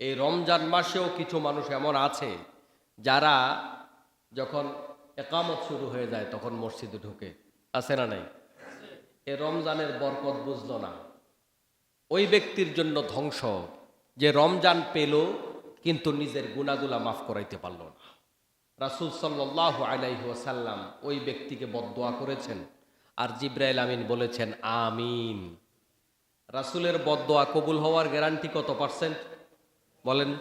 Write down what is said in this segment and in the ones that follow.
এই রমজান মাসেও কিছু মানুষ এমন আছে যারা যখন একামত শুরু হয়ে যায় তখন মসজিদে ঢুকে, আছে না নাই? এ রমজানের বরকত বুঝলো না। ওই ব্যক্তির জন্য ধ্বংস, যে রমজান পেল কিন্তু নিজের গুনাহগুলা মাফ করাইতে পারল না। রাসূল সাল্লাল্লাহু আলাইহি ওয়াসাল্লাম ওই ব্যক্তিকে বদদোয়া করেছেন, আর জিবরাইল আমিন বলেছেন আমিন। রাসূলের বদদোয়া কবুল হওয়ার গ্যারান্টি কত পার্সেন্ট বলেন?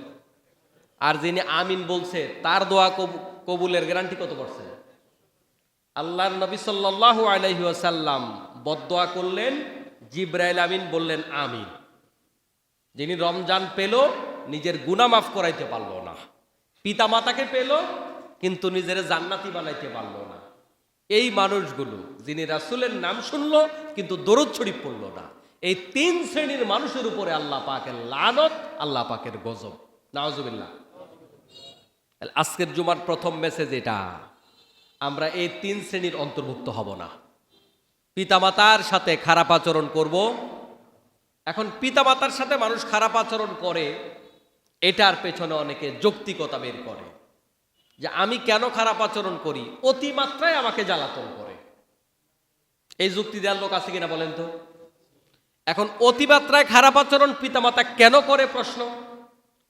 আর যিনি আমিন বলছে তার দোয়া কবুলের গ্যারান্টি কত পার্সেন্ট? আল্লাহর নবী সাল্লাল্লাহু আলাইহি ওয়াসাল্লাম বদদোয়া করলেন, জিবরাইল আমিন বললেন আমিন। যিনি রমজান পেল নিজের গুনাহ মাফ করাইতে পারল না, পিতা মাতাকে পেল কিন্তু নিজের জান্নাতি বানাইতে পারল না, এই মানুষগুলো যিনি রাসূলের নাম শুনলো কিন্তু দরুদ শরীফ পড়ল না, এই তিন শ্রেণীর মানুষের উপরে আল্লাহ পাকের লানত, আল্লাহ পাকের গজব। নাউজুবিল্লাহ। আজকের জুমার প্রথম মেসেজ এটা, আমরা এই তিন শ্রেণীর অন্তর্ভুক্ত হব না। পিতামাতার সাথে খারাপ আচরণ করব। এখন পিতামাতার সাথে মানুষ খারাপ আচরণ করে, এটার পেছনে অনেকে যৌক্তিকতা বের করে যে আমি কেন খারাপ আচরণ করি, অতিমাত্রায় আমাকে জ্বালাতন করে। এই যুক্তি দেওয়ার লোক আছে কিনা বলেন তো? এখন অতিমাত্রায় খারাপ আচরণ পিতামাতা কেন করে প্রশ্ন,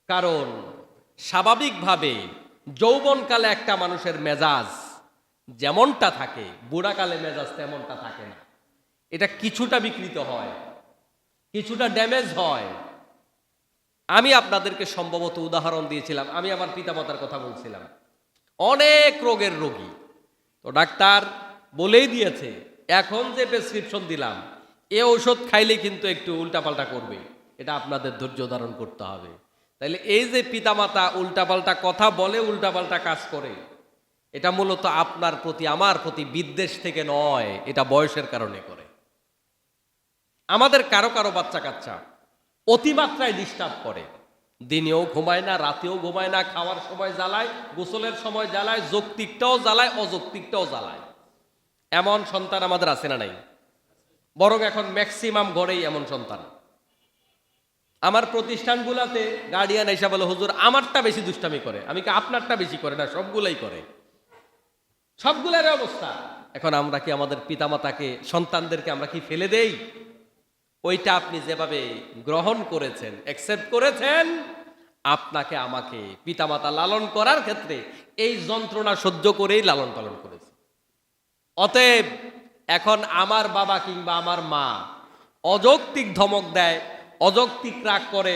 কারণ স্বাভাবিকভাবে যৌবনকালে একটা মানুষের মেজাজ যেমনটা থাকে বুড়াকালে মেজাজ তেমনটা থাকে না। এটা কিছুটা বিকৃত হয়, কিছুটা ড্যামেজ হয়। আমি আপনাদেরকে সম্ভবত উদাহরণ দিয়েছিলাম, আমি আমার পিতামাতার কথা বলছিলাম, অনেক রোগের রোগী, তো ডাক্তার বলেই দিয়েছে এখন যে প্রেসক্রিপশন দিলাম এ ঔষধ খাইলে কিন্তু একটু উল্টাপাল্টা করবে, এটা আপনাদের ধৈর্য ধারণ করতে হবে। তাইলে এই যে পিতামাতা উল্টাপাল্টা কথা বলে, উল্টাপাল্টা কাজ করে, এটা মূলত আপনার প্রতি আমার প্রতি বিদ্বেষ থেকে নয়, এটা বয়সের কারণে করে। আমাদের কারো কারো বাচ্চা কাচ্চা অতিমাত্রায় ডিস্টার্ব করে, দিনেও ঘুমায় না, রাতেও ঘুমায় না, খাওয়ার সময় জ্বালায়, গোসলের সময় জ্বালায়, যৌক্তিকটাও জ্বালায়, অযৌক্তিকটাও জ্বালায়। এমন সন্তান আমাদের আছে না নাই? বরং এখন ম্যাক্সিমাম ঘরেই এমন সন্তান। আমার প্রতিষ্ঠানগুলোতে গার্ডিয়ান এসে বলে হুজুর আমারটা বেশি দুষ্টামি করে, আমি কি আপনারটা বেশি করে না, সবগুলাই করে, সবগুলার অবস্থা। এখন আমরা কি আমাদের পিতামাতাকে, সন্তানদেরকে আমরা কি ফেলে দেই? ওইটা আপনি যেভাবে গ্রহণ করেছেন, অ্যাকসেপ্ট করেছেন, আপনাকে আমাকে পিতামাতা লালন করার ক্ষেত্রে এই যন্ত্রণা সহ্য করেই লালন পালন করেছে। অতএব এখন আমার বাবা কিংবা আমার মা অযৌক্তিক ধমক দেয়, অযৌক্তিক রাগ করে,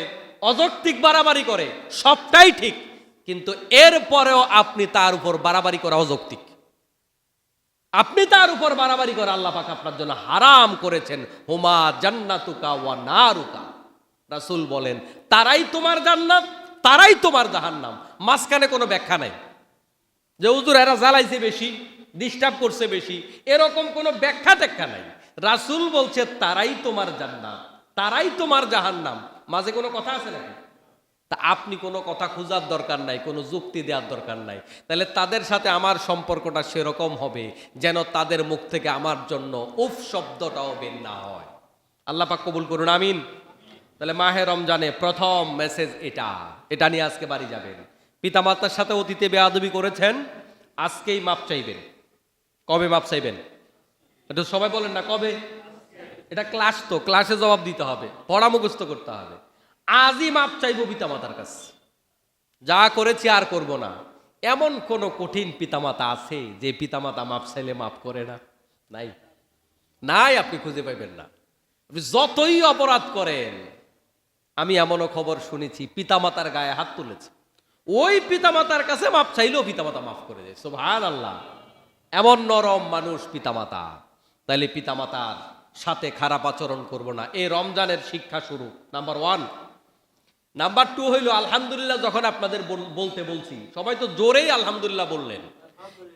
অযৌক্তিক বাড়াবাড়ি করে, সবটাই ঠিক, কিন্তু এরপরেও আপনি তার উপর বাড়াবাড়ি করা অযৌক্তিক। আপনি তার উপর বাড়াবাড়ি করে আল্লাহ পাক আপনার জন্য হারাম করেছেন, হুমা জান্নাতুকা ওয়া নারুকা। রাসূল বলেন তারাই তোমার জান্নাত, তারাই তোমার জাহান্নাম, মাঝখানে কোনো ব্যাখ্যা নাই যে হুজুর এরা জ্বালাইছে বেশি, ডিস্টার্ব করছে বেশি, এরকম কোনো ব্যাখ্যা টেক্কা নাই। রাসূল বলছে তারাই তোমার জান্নাত, তারাই তোমার জাহান্নাম, মাঝে কোনো কথা আছে নাকি? তা আপনি কোনো কথা খোঁজার দরকার নাই, কোনো যুক্তি দেওয়ার দরকার নাই। তাহলে তাদের সাথে আমার সম্পর্কটা সেরকম হবে যেন তাদের মুখ থেকে আমার জন্য উফ শব্দটাও বের না হয়। আল্লাহ পাক কবুল করুন, আমিন। তাহলে মাহে রমজানে প্রথম মেসেজ এটা, এটা নিয়ে আজকে বাড়ি যাবেন। পিতামাতার সাথে অতীতে বেয়াদবি করেছেন, আজকেই মাপ চাইবেন। কবে মাপ চাইবেন? এটা সবাই বলেন না কবে? এটা ক্লাস, তো ক্লাসে জবাব দিতে হবে, পড়া মুখস্থ করতে হবে। আজই মাপ চাইবো পিতামাতার কাছে, যা করেছি আর করব না। এমন কোন কঠিন পিতামাতা আছে যে পিতামাতা মাপ চাইলে মাপ করে না? নাই, নাই, আপনি খুঁজে পাইবেন না। আপনি যতই অপরাধ করেন, আমি এমনও খবর শুনেছি পিতামাতার গায়ে হাত তুলেছে, ওই পিতামাতার কাছে মাপ চাইলেও পিতামাতা মাফ করে দেয়। সুবহানাল্লাহ, এমন নরম মানুষ পিতামাতা। তাইলে পিতামাতার সাথে খারাপ আচরণ করব না, এই রমজানের শিক্ষা শুরু, নাম্বার 1। নাম্বার 2 হইল আলহামদুলিল্লাহ। যখন আপনাদের বলতে বলছি, সবাই তো জোরেই আলহামদুলিল্লাহ বললেন,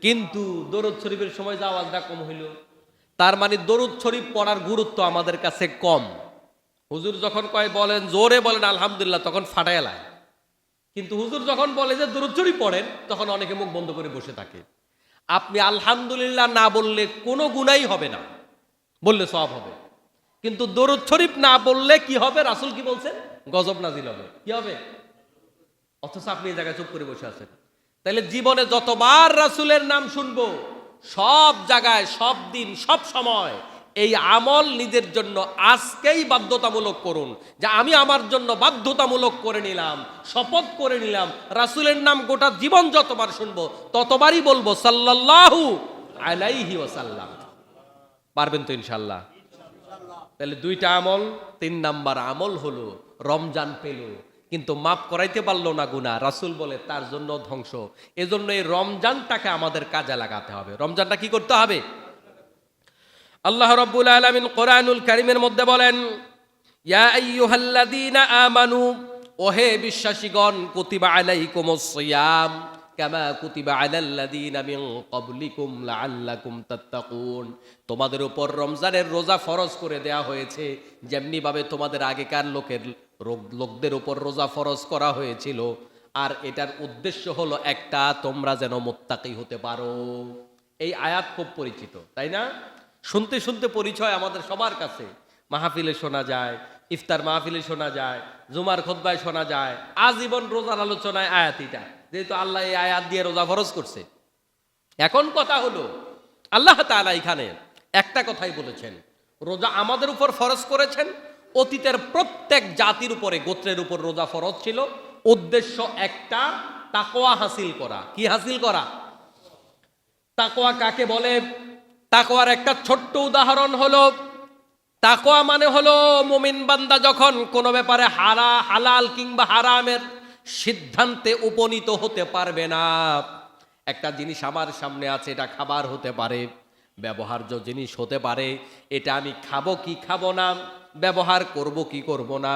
কিন্তু দরুদ শরীফের সময় যে আওয়াজটা কম হইল, তার মানে দরুদ শরীফ পড়ার গুরুত্ব আমাদের কাছে কম। হুজুর যখন কয় বলেন, জোরে বলেন আলহামদুলিল্লাহ, তখন ফাটায় লাগে, কিন্তু হুজুর যখন বলে যে দরুদ শরীফ পড়েন, তখন অনেকে মুখ বন্ধ করে বসে থাকে। আপনি আলহামদুলিল্লাহ না বললে কোনো গুনাই হবে না, বললে সওয়াব হবে, কিন্তু দরুদ শরীফ না বললে কি হবে? রাসূল কি বলছেন? গজব নাজিল হবে। কি হবে? অথচ আপনি এই জায়গায় চুপ করে বসে আছেন। তাহলে জীবনে যতবার রাসূলের নাম শুনবো, সব জায়গায়, সব দিন, সব সময় এই আমল নিজের জন্য আজকেই বাধ্যতামূলক করুন, যে আমি আমার জন্য বাধ্যতামূলক করে নিলাম, শপথ করে নিলাম, রাসূলের নাম গোটা জীবন যতবার শুনবো ততবারই বলবো সাল্লাল্লাহু আলাইহি ওয়াসাল্লাম। পারবেন তো ইনশাআল্লাহ? তাহলে দুইটা আমল। 3 নাম্বার আমল হলো রমজান পেল কিন্তু মাফ করাইতে পারলো না গুনাহ, রাসূল বলে তার জন্য ধ্বংস। এজন্য এই রমজানটাকে আমাদের কাজে লাগাতে হবে। রমজানটা কি করতে হবে? আল্লাহ রাব্বুল আলামিন কোরআনুল কারীমের মধ্যে বলেন, ইয়া আইয়ুহাল্লাযীনা আমানু, ওহে বিশ্বাসীগণ, কুতিবা আলাইকুমুস সিয়াম কামা কুতিবা আলাল্লাযীনা মিন ক্বাবলিকুম লাআল্লাকুম তাত্তাকুন। তোমাদের উপর রমজানের রোজা ফরজ করে দেয়া হয়েছে যেমনি ভাবে তোমাদের আগেকার লোকদের উপর রোজা ফরজ করা হয়েছিল। আর এটার উদ্দেশ্য হলো একটা, তোমরা যেন মুত্তাকি হতে পারো। এই আয়াত খুব পরিচিত, তাই না? শুনতে শুনতে পরিচয় আমাদের সবার কাছে। মাহফিলে শোনা যায়, ইফতার মাহফিলে শোনা যায়, জুমার খুতবায় শোনা যায়, আজীবন রোজার আলোচনায় আয়াত এটা, যেহেতু আল্লাহ এই আয়াত দিয়ে রোজা ফরজ করছে। এখন কথা হলো, আল্লাহ তাআলা এখানে একটা কথাই বলেছেন, রোজা আমাদের উপর ফরজ করেছেন। অতীতের প্রত্যেক জাতির উপরে, গোত্রের উপর রোজা ফরজ ছিল। উদ্দেশ্য একটা, তাকওয়া হাসিল করা। কি হাসিল করা? তাকওয়া কাকে বলে? তাকওয়ার একটা ছোট্ট উদাহরণ হলো, তাকওয়া মানে হলো মুমিন বান্দা যখন কোনো ব্যাপারে হালাল কিংবা হারামের সিদ্ধান্তে উপনীত হতে পারবে না। একটা জিনিস আমার সামনে আছে, এটা খাবার হতে পারে, ব্যবহার্য জিনিস হতে পারে, এটা আমি খাবো কি খাবো না, ব্যবহার করব কি করব না।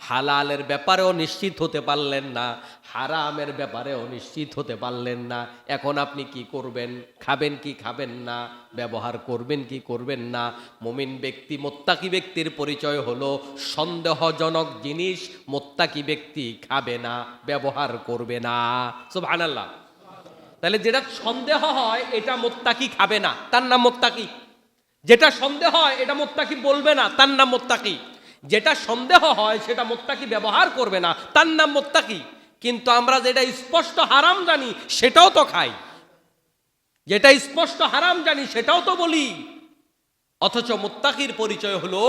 হালালের ব্যাপারেও নিশ্চিত হতে পারলেন না, হারামের ব্যাপারেও নিশ্চিত হতে পারলেন না। এখন আপনি কি করবেন? খাবেন কি খাবেন না, ব্যবহার করবেন কি করবেন না। মুমিন ব্যক্তি, মুত্তাকি ব্যক্তির পরিচয় হলো সন্দেহজনক জিনিস মুত্তাকি ব্যক্তি খাবে না, ব্যবহার করবে না। সুবহানাল্লাহ। তাহলে যেটা সন্দেহ হয় এটা মুত্তাকি খাবে না, তার নাম মুত্তাকি। যেটা সন্দেহ হয় এটা মুত্তাকি বলবে না, তার নাম মুত্তাকি। যেটা সন্দেহ হয় সেটা মুত্তাকি ব্যবহার করবে না, তার নাম মুত্তাকি। কিন্তু আমরা যেটা স্পষ্ট হারাম জানি সেটাও তো খাই, যেটা স্পষ্ট হারাম জানি সেটাও তো বলি। অথচ মুত্তাকির পরিচয় হলো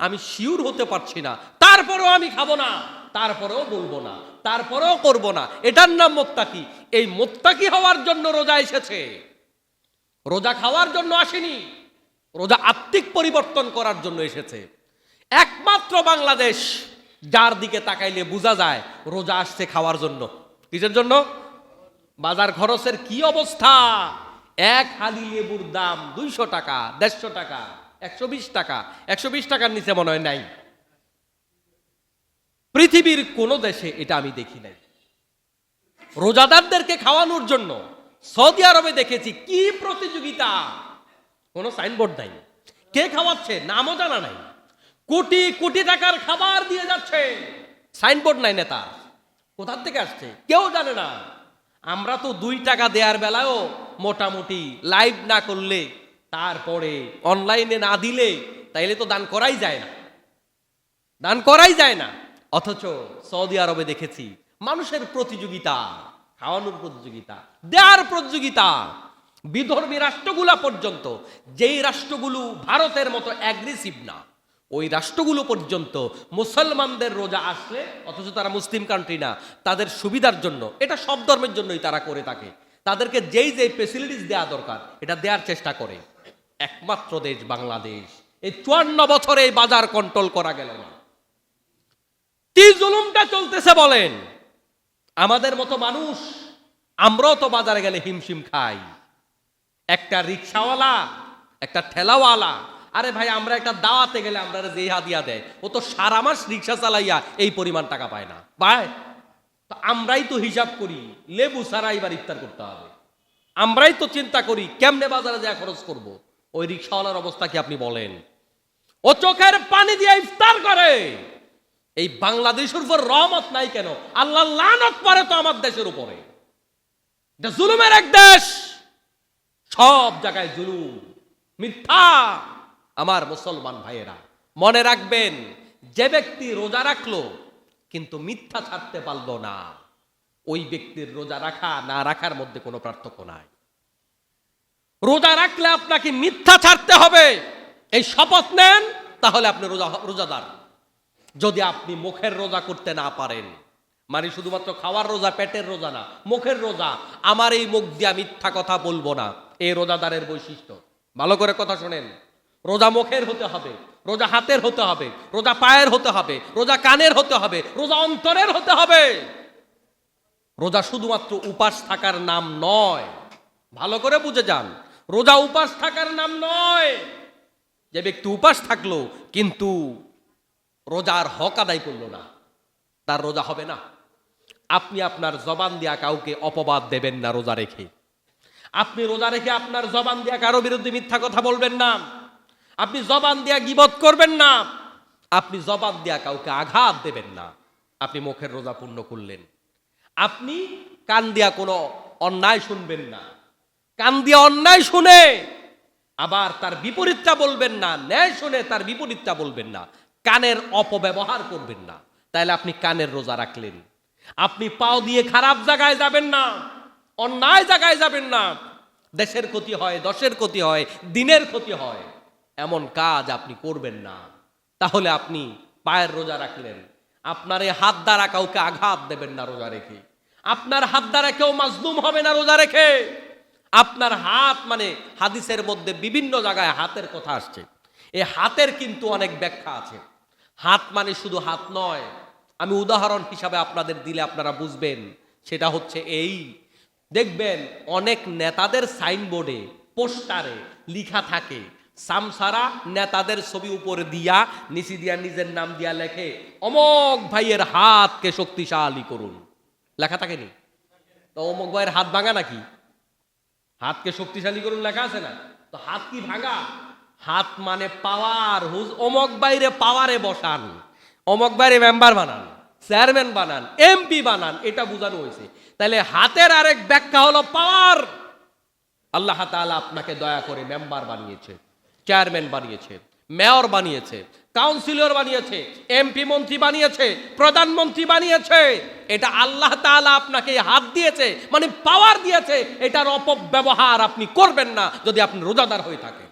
আমি শিওর হতে পারছি না, তারপরেও আমি খাবো না, তারপরেও বলবো না, তারপরেও করব না, এটার নাম মুত্তাকি। এই মুত্তাকি হওয়ার জন্য রোজা এসেছে, রোজা খাওয়ার জন্য আসেনি। রোজা আত্মিক পরিবর্তন করার জন্য এসেছে। একমাত্র বাংলাদেশ যার দিকে তাকাইলে বোঝা যায় রোজা আসছে খাওয়ার জন্য। কিসের জন্য? বাজার খরচের কি অবস্থা! এক হালি লেবুর দাম 200 টাকা, 150 টাকা, 120 টাকা। 120 টাকার নিচে মনে হয় নাই। পৃথিবীর কোন দেশে এটা আমি দেখি নাই। রোজাদারদেরকে খাওয়ানোর জন্য সৌদি আরবে দেখেছি কি প্রতিযোগিতা! কোনো সাইনবোর্ড নাই, কে খাওয়াচ্ছে নামও জানা নাই, কোটি কোটি টাকার খাবার দিয়ে যাচ্ছে, সাইনবোর্ড নাই নেতা। কোথার থেকে আসছে কেউ জানে না। আমরা তো 2 টাকা দেওয়ার বেলাও মোটামুটি লাইভ না করলে, তারপরে অনলাইনে না দিলে, তাইলে তো দান করাই যায় না, দান করাই যায় না। অথচ সৌদি আরবে দেখেছি মানুষের প্রতিযোগিতা, খাওয়ানোর প্রতিযোগিতা, দেওয়ার প্রতিযোগিতা। বিধর্মী রাষ্ট্রগুলা পর্যন্ত, যেই রাষ্ট্রগুলো ভারতের মতো অ্যাগ্রেসিভ না, ওই রাষ্ট্রগুলো পর্যন্ত মুসলমানদের রোজা আসলে, অথচ তারা মুসলিম কান্ট্রি না, তাদের সুবিধার জন্য, এটা সব ধর্মের জন্যই তারা করে থাকে, তাদেরকে যেই যেই ফেসিলিটিস দেওয়া দরকার এটা দেওয়ার চেষ্টা করে। একমাত্র দেশ বাংলাদেশ, এই 54 বছরে এই বাজার কন্ট্রোল করা গেল না। কি জুলুমটা চলতেছে বলেন! আমাদের মতো মানুষ, আমরাও তো বাজারে গেলে হিমশিম খাই। একটা রিক্সাওয়ালা, একটা ঠেলাওয়ালা, আরে ভাই আমরা একটা দাওয়াতে গেলে আমরা যে হাদিয়া দেয়, ও তো সারা মাস রিক্সা চালাইয়া এই পরিমাণ টাকা পায় না, পায়? তো আমরাই তো হিসাব করি লেবু ছাড়া এবার ইফতার করতে হবে, আমরাই তো চিন্তা করি কেমনে বাজারে যা খরচ করব। ওই রিক্সাওয়ালার অবস্থা কি আপনি বলেন? ও চোখের পানি দিয়ে ইফতার করে। এই বাংলাদেশের উপর রহমত নাই কেন? আল্লাহ লানত পড়ে তো আমার দেশের উপরে। এটা জুলুমের এক দেশ, সব জায়গায় জুলুম, মিথ্যা। আমার মুসলমান ভাইয়েরা মনে রাখবেন, যে ব্যক্তি রোজা রাখলো কিন্তু মিথ্যা ছাড়তে পারলো না, ওই ব্যক্তির রোজা রাখা না রাখার মধ্যে কোনো পার্থক্য নাই। রোজা রাখলে আপনাকে মিথ্যা ছাড়তে হবে, এই শপথ নেন, তাহলে আপনি রোজাদার। যদি আপনি মুখের রোজা করতে না পারেন, মানে শুধুমাত্র খাওয়ার রোজা, পেটের রোজা না, মুখের রোজা, আমার এই মুখ দিয়া মিথ্যা কথা বলবো না, এই রোজাদারের বৈশিষ্ট্য। ভালো করে কথা শোনেন, রোজা মুখের হতে হবে, রোজা হাতের হতে হবে, রোজা পায়ের হতে হবে, রোজা কানের হতে হবে, রোজা অন্তরের হতে হবে। রোজা শুধুমাত্র উপাস থাকার নাম নয়, ভালো করে বুঝে যান, রোজা উপাস থাকার নাম নয়। যে ব্যক্তি উপাস থাকলো কিন্তু রোজার হক আদায় করলো না, তার রোজা হবে না। আপনি আপনার জবান দিয়া কাউকে অপবাদ দেবেন না রোজা রেখে। আপনি রোজা রেখে আপনার জবান দিয়া কারো বিরুদ্ধে মিথ্যা কথা বলবেন না। আপনি জবান দিয়া গীবত করবেন না। আপনি জবান দিয়া কাউকে আঘাত দেবেন না। আপনি মুখের রোজা পূর্ণ করলেন। আপনি কান দিয়া কোনো অন্যায় শুনবেন না। কান দিয়া অন্যায় শুনে আবার তার বিপরীতটা বলবেন না, ন্যায় শুনে তার বিপরীতটা বলবেন না। কানের অপব্যবহার করবেন না, তাহলে আপনি কানের রোজা রাখলেন। আপনি পাও দিয়ে খারাপ জায়গায় যাবেন না, অন্যায় জায়গায় যাবেন না। দেশের ক্ষতি হয়, দশের ক্ষতি হয়, দিনের ক্ষতি হয়, এমন কাজ আপনি করবেন না। তাহলে আপনি পায়ের রোজা রাখলেন। আপনার এই হাত দ্বারা কাউকে আঘাত দেবেন না রোজা রেখে। আপনার হাত দ্বারা কেউ মাজলুম হবে না রোজা রেখে। আপনার হাত, মানে হাদিসের মধ্যে বিভিন্ন জায়গায় হাতের কথা আসছে। এই হাতের কিন্তু অনেক ব্যাখ্যা আছে। হাত মানে শুধু হাত নয়। আমি উদাহরণ হিসাবে আপনাদের দিলে আপনারা বুঝবেন। সেটা হচ্ছে এই, দেখবেন অনেক নেতাদের সাইনবোর্ডে, পোস্টারে লেখা থাকে, সামসারা নেতাদের ছবি উপরে দিয়া, নিচে দিয়া নিজের নাম দিয়া লেখে, অমক ভাইয়ের হাতকে শক্তিশালী করুন। লেখা থাকেনি? তো অমক ভাইয়ের হাত ভাঙা নাকি? হাতকে শক্তিশালী করুন লেখা আছে না? তো হাত কি ভাঙা? হাত মানে পাওয়ার। অমক বাইরে পাওয়ারে বসান, অমক বাইরে মেম্বার বানান, চেয়ারম্যান বানান, এমপি বানান, এটা বোঝানো হয়েছে। তাহলে হাতের আরেক ব্যাখ্যা হলো পাওয়ার। আল্লাহ তাআলা আপনাকে দয়া করে মেম্বার বানিয়েছে, চেয়ারম্যান বানিয়েছে, মেয়র বানিয়েছে, কাউন্সিলর বানিয়েছে, এমপি মন্ত্রী বানিয়েছে, প্রধানমন্ত্রী বানিয়েছে। এটা আল্লাহ তাআলা আপনাকে হাত দিয়েছে, মানে পাওয়ার দিয়েছে। এটার অপব্যবহার আপনি করবেন না যদি আপনি রোজাদার হয়ে থাকেন।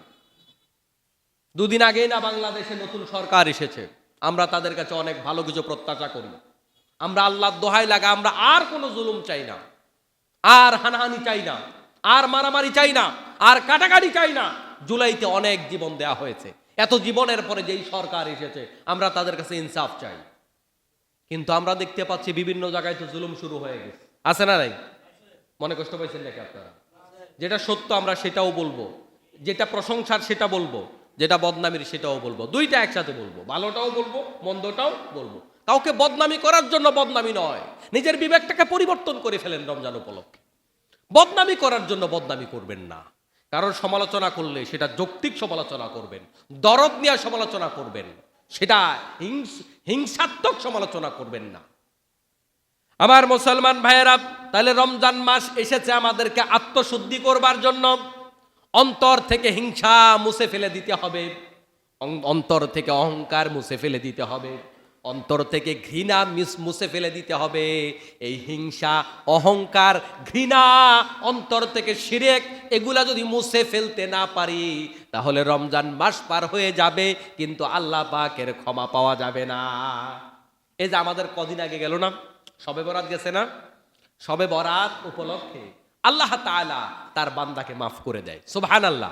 দুদিন আগেই না বাংলাদেশে নতুন সরকার এসেছে। আমরা তাদের কাছে অনেক ভালো কিছু প্রত্যাশা করি। আমরা আল্লাহর দোহাই লাগা, আমরা আর কোনো জুলুম চাই না, আর হানাহানি চাই না, আর মারামারি চাই না, আর কাটাকাটি চাই না। জুলাইতে অনেক জীবন দেয়া হয়েছে। এত জীবনের পরে যেই সরকার এসেছে, আমরা তাদের কাছে ইনসাফ চাই। কিন্তু আমরা দেখতে পাচ্ছি বিভিন্ন জায়গায় তো জুলুম শুরু হয়ে গেছে। আছে না নাই? মনে কষ্ট পাইছেন নাকি আপনারা? যেটা সত্য আমরা সেটাও বলবো, যেটা প্রশংসার সেটা বলবো, যেটা বদনামির সেটাও বলবো। দুইটা একসাথে বলবো, ভালোটাও বলবো, মন্দটাও বলবো। কাউকে বদনামি করার জন্য বদনামি নয়। নিজের বিবেকটাকে পরিবর্তন করে ফেলেন রমজান উপলক্ষে। বদনামি করার জন্য বদনামি করবেন না। কারণ সমালোচনা করলে সেটা যৌক্তিক সমালোচনা করবেন, দরদ নিয়ে সমালোচনা করবেন, সেটা হিংসাত্মক সমালোচনা করবেন না। আমার মুসলমান ভাইয়েরা, তাহলে রমজান মাস এসেছে আমাদেরকে আত্মশুদ্ধি করবার জন্য। অন্তর থেকে হিংসা মুছে ফেলে দিতে হবে, অন্তর থেকে অহংকার মুছে ফেলে দিতে হবে, অন্তর থেকে ঘৃণা মুছে ফেলে দিতে হবে। এই হিংসা, অহংকার, ঘৃণা, অন্তর থেকে শিরক, এগুলা যদি মুছে ফেলতে না পারি, তাহলে রমজান মাস পার হয়ে যাবে, কিন্তু আল্লাহ পাকের ক্ষমা পাওয়া যাবে না। এই যে আমাদের কদিন আগে গেল না, শবে বরাত গেছে না? শবে বরাত উপলক্ষে আল্লাহ তাআলা তার বান্দাকে মাফ করে দেয়। সুবহানাল্লাহ।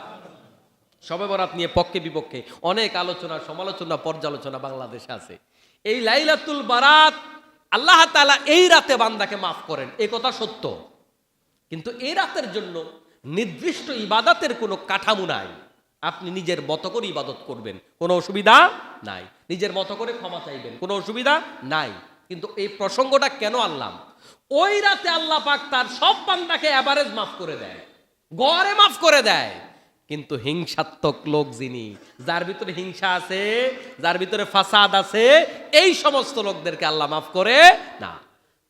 শবে বরাত নিয়ে পক্ষে বিপক্ষে অনেক আলোচনা, সমালোচনা, পর্যালোচনা বাংলাদেশে আছে। এই লাইলাতুল বারাত, আল্লাহ তাআলা এই রাতে বান্দাকে মাফ করেন, এই কথা সত্য। কিন্তু এই রাতের জন্য নির্দিষ্ট ইবাদতের কোনো কাঠামো নাই। আপনি নিজের মতো করে ইবাদত করবেন, কোনো অসুবিধা নাই। নিজের মতো করে ক্ষমা চাইবেন, কোনো অসুবিধা নাই। কিন্তু এই প্রসঙ্গটা কেন আনলাম? ওই রাতে আল্লাহ পাক তার সব বান্দাকে এভারেজ মাফ করে দেয়, গড়ে মাফ করে দেয়। কিন্তু হিংসাত্মক লোক যিনি, যার ভিতরে হিংসা আছে, যার ভিতরে ফাসাদ আছে, এই সমস্ত লোকদেরকে আল্লাহ মাফ করে না।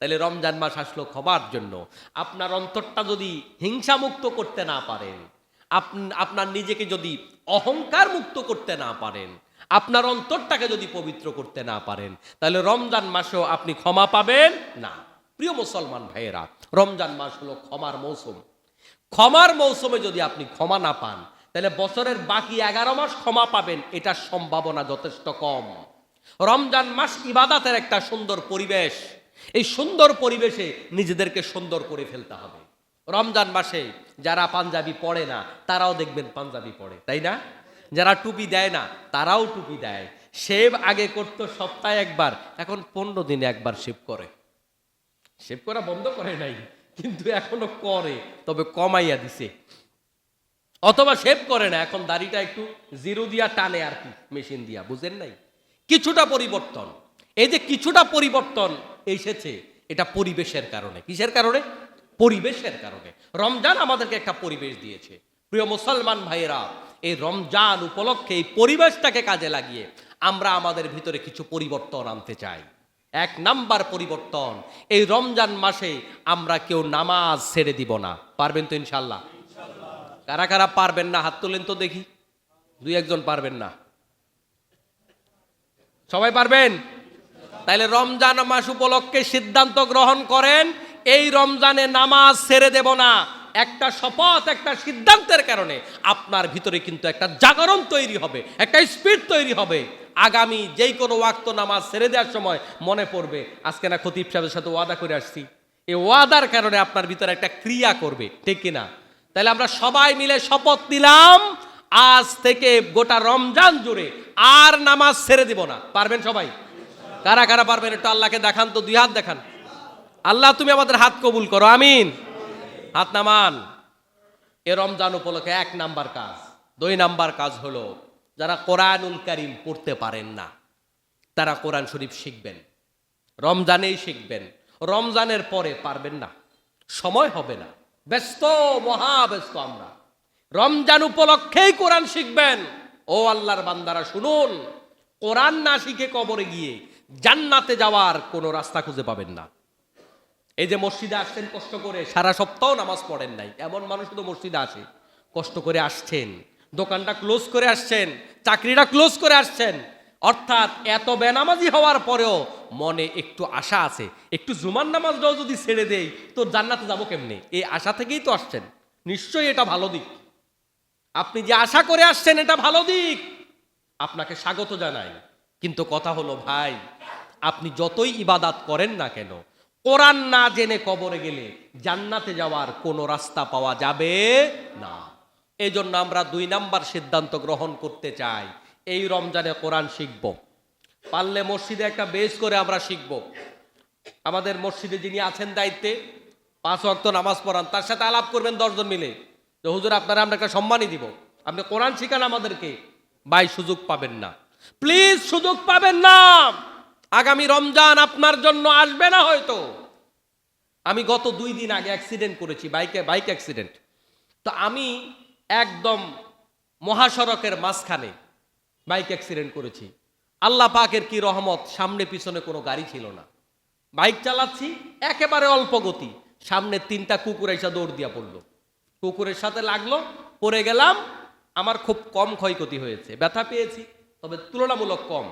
তাহলে রমজান মাস আসলো ক্ষমার জন্য। আপনার অন্তরটা যদি হিংসা মুক্ত করতে না পারেন, আপনার নিজেকে যদি অহংকার মুক্ত করতে না পারেন, আপনার অন্তরটাকে যদি পবিত্র করতে না পারেন, তাহলে রমজান মাসেও আপনি ক্ষমা পাবেন না। প্রিয় মুসলমান ভাইয়েরা, রমজান মাস হলো ক্ষমার মৌসুম। ক্ষমার মৌসুমে যদি আপনি ক্ষমা না পান, তাহলে বছরের বাকি 11 মাস ক্ষমা পাবেন এটার সম্ভাবনা যথেষ্ট কম। রমজান মাস ইবাদতের একটা সুন্দর পরিবেশ। এই সুন্দর পরিবেশে নিজেদেরকে সুন্দর করে ফেলতে হবে। রমজান মাসে যারা পাঞ্জাবি পড়ে না তারাও দেখবেন পাঞ্জাবি পড়ে, তাই না? যারা টুপি দেয় না তারাও টুপি দেয়। শেভ আগে করতো সপ্তাহে একবার, এখন 15 দিনে একবার শেভ করে। শেভ করা বন্ধ করে নাই, কিন্তু এখনো করে, তবে কমাইয়া দিছে। অথবা শেভ করে না, এখন দাড়িটা একটু জিরো দিয়া টানে আর কি, মেশিন দিয়া। বুঝেন নাই? কিছুটা পরিবর্তন। এই যে কিছুটা পরিবর্তন এসেছে, এটা পরিবেশের কারণে। কিসের কারণে? পরিবেশের কারণে। রমজান আমাদেরকে একটা পরিবেশ দিয়েছে। প্রিয় মুসলমান ভাইয়েরা, এই রমজান উপলক্ষে এই পরিবেশটাকে কাজে লাগিয়ে আমরা আমাদের ভিতরে কিছু পরিবর্তন আনতে চাই। 1 নাম্বার পরিবর্তন, এই রমজান মাসে আমরা কেউ নামাজ ছেড়ে দিব না। পারবেন তো ইনশাল্লাহ? কারা কারা পারবেন না হাত তোলেন তো দেখি। 2-1 জন পারবেন না, সবাই পারবেন? তাইলে রমজান মাস উপলক্ষে সিদ্ধান্ত গ্রহণ করেন, এই রমজানে নামাজ ছেড়ে দেব না। একটা শপথ, একটা সিদ্ধান্তের কারণে আপনার ভিতরে কিন্তু একটা জাগরণ তৈরি হবে, একটা স্পিড তৈরি হবে। আগামী যেই কোনো ওয়াক্ত নামাজ ছেড়ে দেওয়ার সময় মনে পড়বে, আজকে না খতিব সাহেবের সাথে ওয়াদা করে আসছি। এই ওয়াদার কারণে আপনার ভিতরে একটা ক্রিয়া করবে, ঠিক কিনা? তাহলে আমরা সবাই মিলে শপথ নিলাম, আজ থেকে গোটা রমজান জুড়ে আর নামাজ ছেড়ে দিব না। পারবেন সবাই? কারা কারা পারবেন একটু আল্লাহকে দেখান তো, 2 হাত দেখান। আল্লাহ তুমি আমাদের হাত কবুল করো, আমিন। হাত নামান। এ রমজান উপলক্ষে 1 নাম্বার কাজ। 2 নাম্বার কাজ হলো, যারা কোরআনুল কারীম পড়তে পারেন না তারা কোরআন শরীফ শিখবেন। রমজানেই শিখবেন, রমজানের পরে পারবেন না, সময় হবে না, ব্যস্ত, মহাব্যস্ত আমরা। রমজান উপলক্ষেই কোরআন শিখবেন। ও আল্লাহর বান্দারা শুনুন, কোরআন না শিখে কবরে গিয়ে জান্নাতে যাওয়ার কোনো রাস্তা খুঁজে পাবেন না। এই যে মসজিদে আসছেন কষ্ট করে, সারা সপ্তাহ নামাজ পড়েন নাই, এমন মানুষ তো মসজিদে আসে। কষ্ট করে আসছেন, দোকানটা ক্লোজ করে আসছেন, চাকরিটা ক্লোজ করে আসছেন, অর্থাৎ এত বেনামাজি হওয়ার পরেও মনে একটু আশা আছে, একটু জুমার নামাজটাও যদি ছেড়ে দেই তো জান্নাতে যাবো কেমনে, এই আশা থেকেই তো আসছেন। নিশ্চয়ই এটা ভালো দিক। আপনি যে আশা করে আসছেন এটা ভালো দিক, আপনাকে স্বাগত জানাই। কিন্তু কথা হলো ভাই, আপনি যতই ইবাদাত করেন না কেন, কোরআন না জেনে কবরে গেলে জান্নাতে যাওয়ার কোনো রাস্তা পাওয়া যাবে না। এই জন্য আমরা 2 নাম্বার সিদ্ধান্ত গ্রহণ করতে চাই, এই রমজানে কোরআন শিখব। পারলে মসজিদে একটা বেস করে আমরা শিখব। আমাদের মসজিদে যিনি আছেন দায়িত্বে, 5 ওয়াক্ত নামাজ পড়ান, তার সাথে আলাপ করবেন 10 জন মিলে, তো হুজুর আপনারা আমরা একটা সম্মানই দিব, আপনি কোরআন শিখান আমাদেরকে। ভাই সুযোগ পাবেন না, প্লিজ সুযোগ পাবেন না। আগামী রমজান আপনার জন্য আসবে না হয়তো। আমি গত 2 দিন আগে অ্যাক্সিডেন্ট করেছি, বাইক অ্যাক্সিডেন্ট। তো আমি একদম মহাসড়কের মাঝখানে বাইক অ্যাক্সিডেন্ট করেছি। আল্লাহ পাকের কি রহমত, সামনে পিছনে কোনো গাড়ি ছিল না। বাইক চালাচ্ছি একেবারে অল্প গতি, সামনে 3টা কুকুর এসে দৌড় দিয়া পড়লো, কুকুরের সাথে লাগলো, পড়ে গেলাম। আমার খুব কম ক্ষয়ক্ষতি হয়েছে, ব্যথা পেয়েছি তবে তুলনামূলক কম।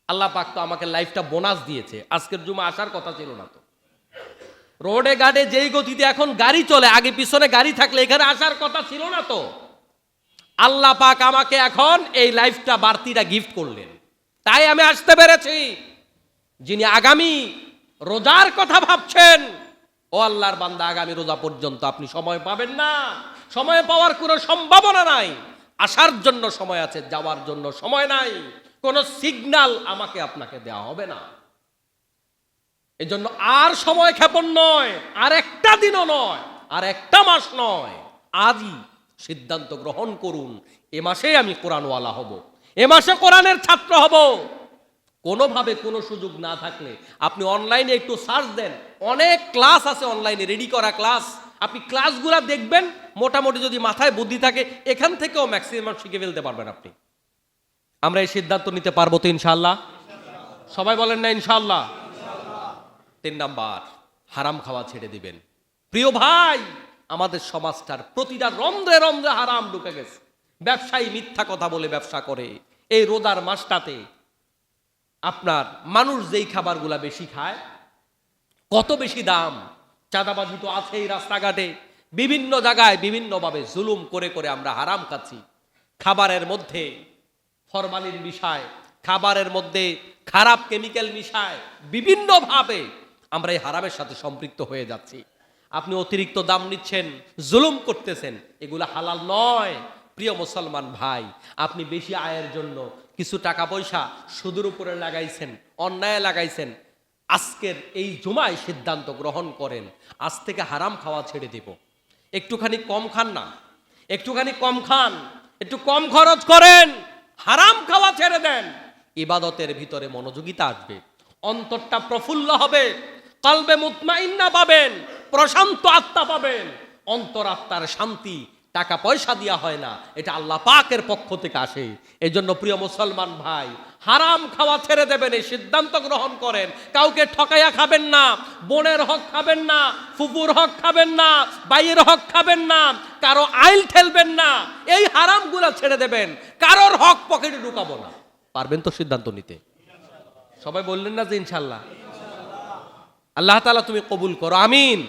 আল্লাহ পাক তো আমাকে লাইফটা বোনাস দিয়েছে। আজকের জুমা আসার কথা ছিল না তো, রোডে ঘাটে যেই গতিতে এখন গাড়ি চলে, আগে পিছনে গাড়ি থাকলে এখানে আসার কথা ছিল না তো। আল্লাহ পাক আমাকে এখন এই লাইফটা বাড়তিটা গিফট করলেন, তাই আমি আসতে পেরেছি। যিনি আগামী রোজার কথা ভাবছেন, ও আল্লাহর বান্দা, আগামী রোজা পর্যন্ত আপনি সময় পাবেন না, সময় পাওয়ার কোনো সম্ভাবনা নাই। আসার জন্য সময় আছে, যাওয়ার জন্য সময় নাই। কোনো সিগন্যাল আমাকে আপনাকে দেওয়া হবে না। এই জন্য আর সময় ক্ষেপণ নয়, আর একটা দিনও নয়, আর একটা মাস নয়, আজই সিদ্ধান্ত গ্রহণ করুন, এ মাসে আমি কোরআনওয়ালা হব, এ মাসে কোরআনের ছাত্র হব। কোনোভাবে কোনো সুযোগ না থাকলে আপনি অনলাইনে একটু সার্চ দেন, অনেক ক্লাস আছে অনলাইনে, রেডি করা ক্লাস। আপনি ক্লাসগুলো দেখবেন, মোটামুটি যদি মাথায় বুদ্ধি থাকে এখান থেকেও ম্যাক্সিমাম শিখে ফেলতে পারবেন আপনি। আমরা এই সিদ্ধান্ত নিতে পারবো তো ইনশাআল্লাহ? সবাই বলেন না ইনশাআল্লাহ? 3 নাম্বার, হারাম খাওয়া ছেড়ে দিবেন। প্রিয় ভাই, আমাদের সমাজটার প্রতিটা রন্ধ্রে রন্ধ্রে হারাম ঢুকে গেছে। ব্যবসায়ী মিথ্যা কথা বলে ব্যবসা করে। এই রোজার মাসটাতে আপনার মানুষ যেই খাবারগুলা বেশি খায়, কত বেশি দাম। চাঁদাবাজি তো আছেই রাস্তাঘাটে, বিভিন্ন জায়গায় বিভিন্নভাবে জুলুম করে করে আমরা হারাম খাচ্ছি। খাবারের মধ্যে ফরমালিন মিশায়, খাবারের মধ্যে খারাপ কেমিক্যাল মিশায়, বিভিন্নভাবে আমরা এই হারামের সাথে সম্পৃক্ত হয়ে যাচ্ছি। আপনি অতিরিক্ত দাম নিচ্ছেন, জুলুম করতেছেন, এগুলো হালাল নয়। প্রিয় মুসলমান ভাই, আপনি বেশি আয়ের জন্য কিছু টাকা পয়সা সুদের উপরে লাগাইছেন, অন্যায় লাগাইছেন। আজকের এই জুমায় সিদ্ধান্ত গ্রহণ করেন, আজ থেকে হারাম খাওয়া ছেড়ে দিব। একটুখানি কম খান না, একটুখানি কম খান, একটু কম খরচ করেন, হারাম খাওয়া ছেড়ে দেন। ইবাদতের ভিতরে মনোযোগিতা আসবে, অন্তরটা প্রফুল্ল হবে, কলবে মুতমাইন্না পাবেন, প্রশান্ত আত্মা পাবেন। অন্তরাত্মার শান্তি টাকা পয়সা দেওয়া হয় না, এটা আল্লাহ পাকের পক্ষ থেকে আসে। এই জন্য প্রিয় মুসলমান ভাই, হারাম খাওয়া ছেড়ে দেবেন, এই সিদ্ধান্ত গ্রহণ করেন। কাউকে ঠকাইয়া খাবেন না, বোনের হক খাবেন না, ফুফুর হক খাবেন না, ভাইয়ের হক খাবেন না, কারো আইল ঠেলবেন না, এই হারামগুলা ছেড়ে দেবেন। কারোর হক পকেটে ঢুকাবো না। পারবেন তো সিদ্ধান্ত নিতে? সবাই বললেন না যে ইনশাল্লাহ? আল্লাহ তাআলা তুমি কবুল করো, আমিন।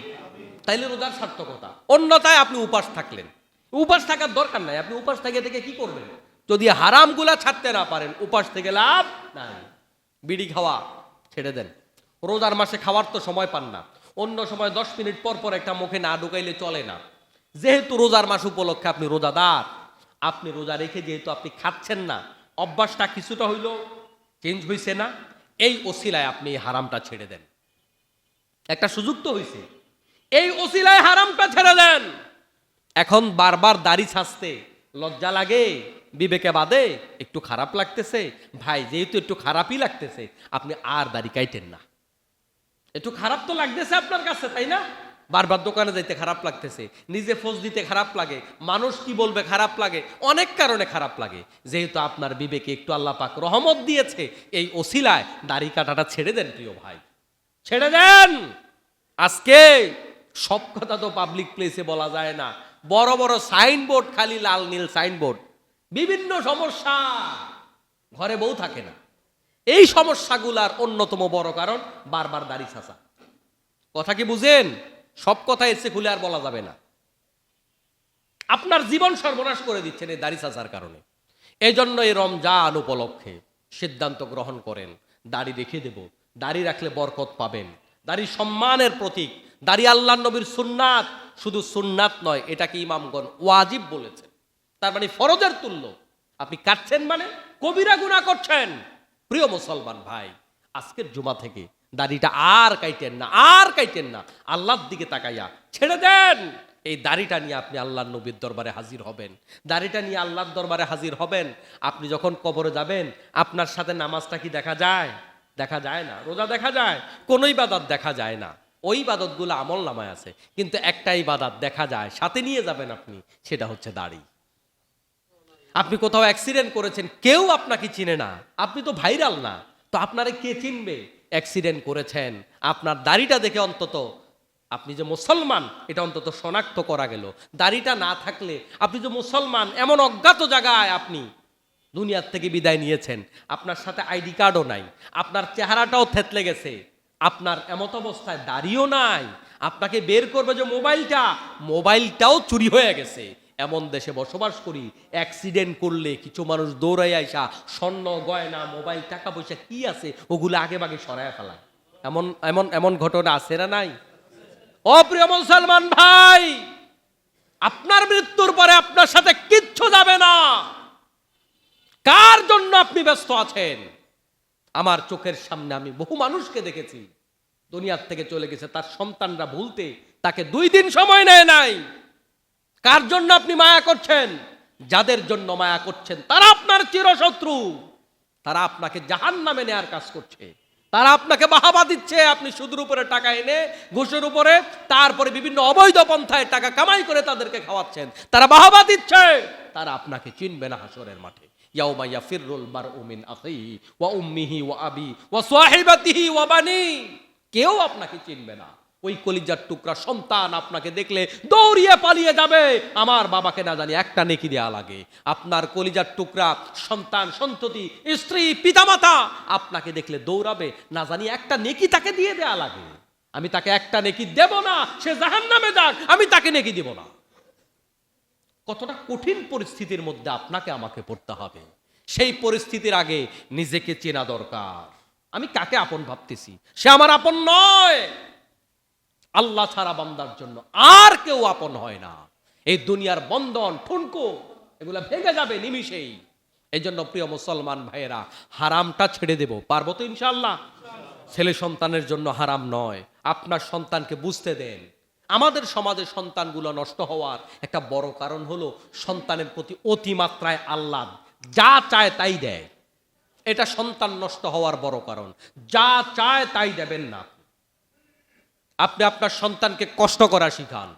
তাইলে রোজার সার্থকতা। অন্যথায় আপনি উপাস থাকলেন, উপাস থাকার দরকার নাই। আপনি উপাস থেকে থেকে কি করবেন? যদি হারামগুলা ছাড়তে না পারেন, উপাস থেকে লাভ নাই। বিড়ি খাওয়া ছেড়ে দেন। রোজার মাসে খাওয়ার তো সময় পান না, অন্য সময় 10 মিনিট পর পর একটা মুখে না ঢুকাইলে চলে না। যেহেতু রোজার মাস উপলক্ষে আপনি রোজাদার, আপনি রোজা রেখে যেহেতু আপনি খাচ্ছেন না, অভ্যাসটা কিছুটা হইলো চেঞ্জ হয়েছে না? এই ওসিলায় আপনি হারামটা ছেড়ে দেন। একটা সুযোগ তো হয়েছে, এই ওসিলায় হারামটা ছেড়ে দেন। এখন বারবার দাড়ি ছাঁচতে লজ্জা লাগে, বিবেকে বাদে, একটু খারাপ লাগতেছে। ভাই, যেহেতু একটু খারাপই লাগতেছে, আপনি আর দাড়ি কাইটেন না। একটু খারাপ তো লাগতেছে আপনার কাছে, তাই না? বারবার দোকানে যাইতে খারাপ লাগতেছে, নিজে ফোজ দিতে খারাপ লাগে, মানুষ কি বলবে খারাপ লাগে, অনেক কারণে খারাপ লাগে। যেহেতু আপনার বিবেকে একটু আল্লাহ পাক রহমত দিয়েছে, এই ওসিলায় দাড়ি কাটাটা ছেড়ে দেন প্রিয় ভাই, ছেড়ে দেন। আজকে সব কথা তো পাবলিক প্লেসে বলা যায় না। বড় বড় সাইনবোর্ড, খালি লাল নীল সাইনবোর্ড, বিভিন্ন সমস্যা, ঘরে বউ থাকে না। এই সমস্যাগুলার অন্যতম বড় কারণ বারবার দাড়ি ছাঁচা। কথা কি বুঝেন? সব কথা এসে খুলে আর বলা যাবে না। আপনার জীবন সর্বনাশ করে দিচ্ছেন এই দাড়ি ছাঁচার কারণে। এই জন্য এই রমজান উপলক্ষে সিদ্ধান্ত গ্রহণ করেন, দাড়ি রেখে দেব। দাড়ি রাখলে বরকত পাবেন। দাড়ি সম্মানের প্রতীক। দাড়ি আল্লাহর নবীর সুন্নাত, শুধু সুন্নাত নয়, এটাকে ইমামগণ ওয়াজিব বলেছেন। তার মানে ফরজের তুল্য। আপনি কাটছেন মানে কবিরা গুনাহ করছেন। প্রিয় মুসলমান ভাই, আজকের জুমা থেকে দাড়িটা আর কাইটেন না, আর কাইটেন না। আল্লাহর দিকে তাকাইয়া ছেড়ে দেন। এই দাড়িটা নিয়ে আপনি আল্লাহর নবীর দরবারে হাজির হবেন, দাড়িটা নিয়ে আল্লাহর দরবারে হাজির হবেন। আপনি যখন কবরে যাবেন, আপনার সাথে নামাজটা কি দেখা যায়? দেখা যায় না। রোজা দেখা যায়, কোনো ইবাদত দেখা যায় না। ওই ইবাদতগুলো আমল নামায় আছে, কিন্তু একটা ইবাদত দেখা যায়, সাথে নিয়ে যাবেন আপনি, সেটা হচ্ছে দাড়ি। আপনি কোথাও অ্যাক্সিডেন্ট করেছেন, কেউ আপনাকে চিনে না, আপনি তো ভাইরাল না, তো আপনারে কে চিনবে? অ্যাক্সিডেন্ট করেছেন, আপনার দাড়িটা দেখে অন্তত আপনি যে মুসলমান এটা অন্তত শনাক্ত করা গেল। দাড়িটা না থাকলে আপনি যে মুসলমান, এমন অজ্ঞাত জায়গায় আপনি দুনিয়ার থেকে বিদায় নিয়েছেন, আপনার সাথে আইডি কার্ডও নাই, আপনার চেহারাটাও থেতলে গেছে, আপনার এমত অবস্থায় দাড়িও নাই, আপনাকে বের করবে যে মোবাইলটাও চুরি হয়ে গেছে। এমন দেশে বসবাস করি, অ্যাক্সিডেন্ট করলে কিছু মানুষ দৌড়াই আইসা স্বর্ণ গয়না মোবাইল টাকা পয়সা কি আছে ওগুলো আগে ভাগে সরায় ফেলায়। এমন এমন এমন ঘটনা আছে না নাই? ও প্রিয় মুসলমান ভাই, আপনার মৃত্যুর পরে আপনার সাথে কিচ্ছু যাবে না। কার জন্য আপনি ব্যস্ত আছেন? আমার চোখের সামনে আমি বহু মানুষকে দেখেছি, দুনিয়ার থেকে চলে গেছে, তার সন্তানরা ভুলতে তাকে 2 দিন সময় নেয় নাই। কার জন্য আপনি মায়া করছেন? যাদের জন্য মায়া করছেন তারা আপনার চিরশত্রু, তারা আপনাকে জাহান্নামে নেয়ার কাজ করছে, তারা আপনাকে বাহাবা দিচ্ছে। আপনি সুদের উপরে টাকা এনে, ঘুষের উপরে, তারপরে বিভিন্ন অবৈধ পন্থায় টাকা কামাই করে তাদেরকে খাওয়াচ্ছেন, তারা বাহাবা দিচ্ছে। তারা আপনাকে চিনবে না হাসরের মাঠে। ইয়াউমা ইয়াফিরুল মারউ মিন আখিহি ওয়া উম্মিহি ওয়া আবি ওয়া সাহিবাতিহি ওয়া বানি। কেউ আপনাকে চিনবে না। ওই কলিজার টুকরা সন্তান আপনাকে দেখলে দৌড়িয়ে পালিয়ে যাবে, আমার বাবাকে না জানি একটা নেকি দেয়া লাগে। আপনার কলিজার টুকরা সন্তান, সন্ততি, স্ত্রী, পিতামাতা আপনাকে দেখলে দৌড়াবে, না জানি একটা নেকি তাকে দিয়ে দেয়া লাগে। আমি তাকে একটা নেকি দেব না, সে জাহান্নামে যাক, আমি তাকে নেকি দেব না। কতটা কঠিন পরিস্থিতির মধ্যে আপনাকে আমাকে পড়তে হবে। সেই পরিস্থিতির আগে নিজেকে চেনা দরকার। আমি কাকে আপন ভাবতেছি? সে আমার আপন নয়। আল্লাহ ছাড়া বান্দার জন্য আর কেউ আপন হয় না। এই দুনিয়ার বন্ধন ঠুনকো এগুলা ভেঙে যাবে নিমিষেই। এই জন্য প্রিয় মুসলমান ভাইয়েরা, হারামটা ছেড়ে দেব, পারবো তো ইনশাআল্লাহ? ছেলে সন্তানের জন্য হারাম নয়। আপনার সন্তানকে বুঝতে দেন। আমাদের সমাজে সন্তানগুলো নষ্ট হওয়ার একটা বড় কারণ হলো সন্তানের প্রতি অতিমাত্রায় আহ্লাদ, যা চায় তাই দেয়। এটা সন্তান নষ্ট হওয়ার বড় কারণ। যা চায় তাই দেবেন না। আপনি আপনার সন্তানকে কষ্ট করা শিখান,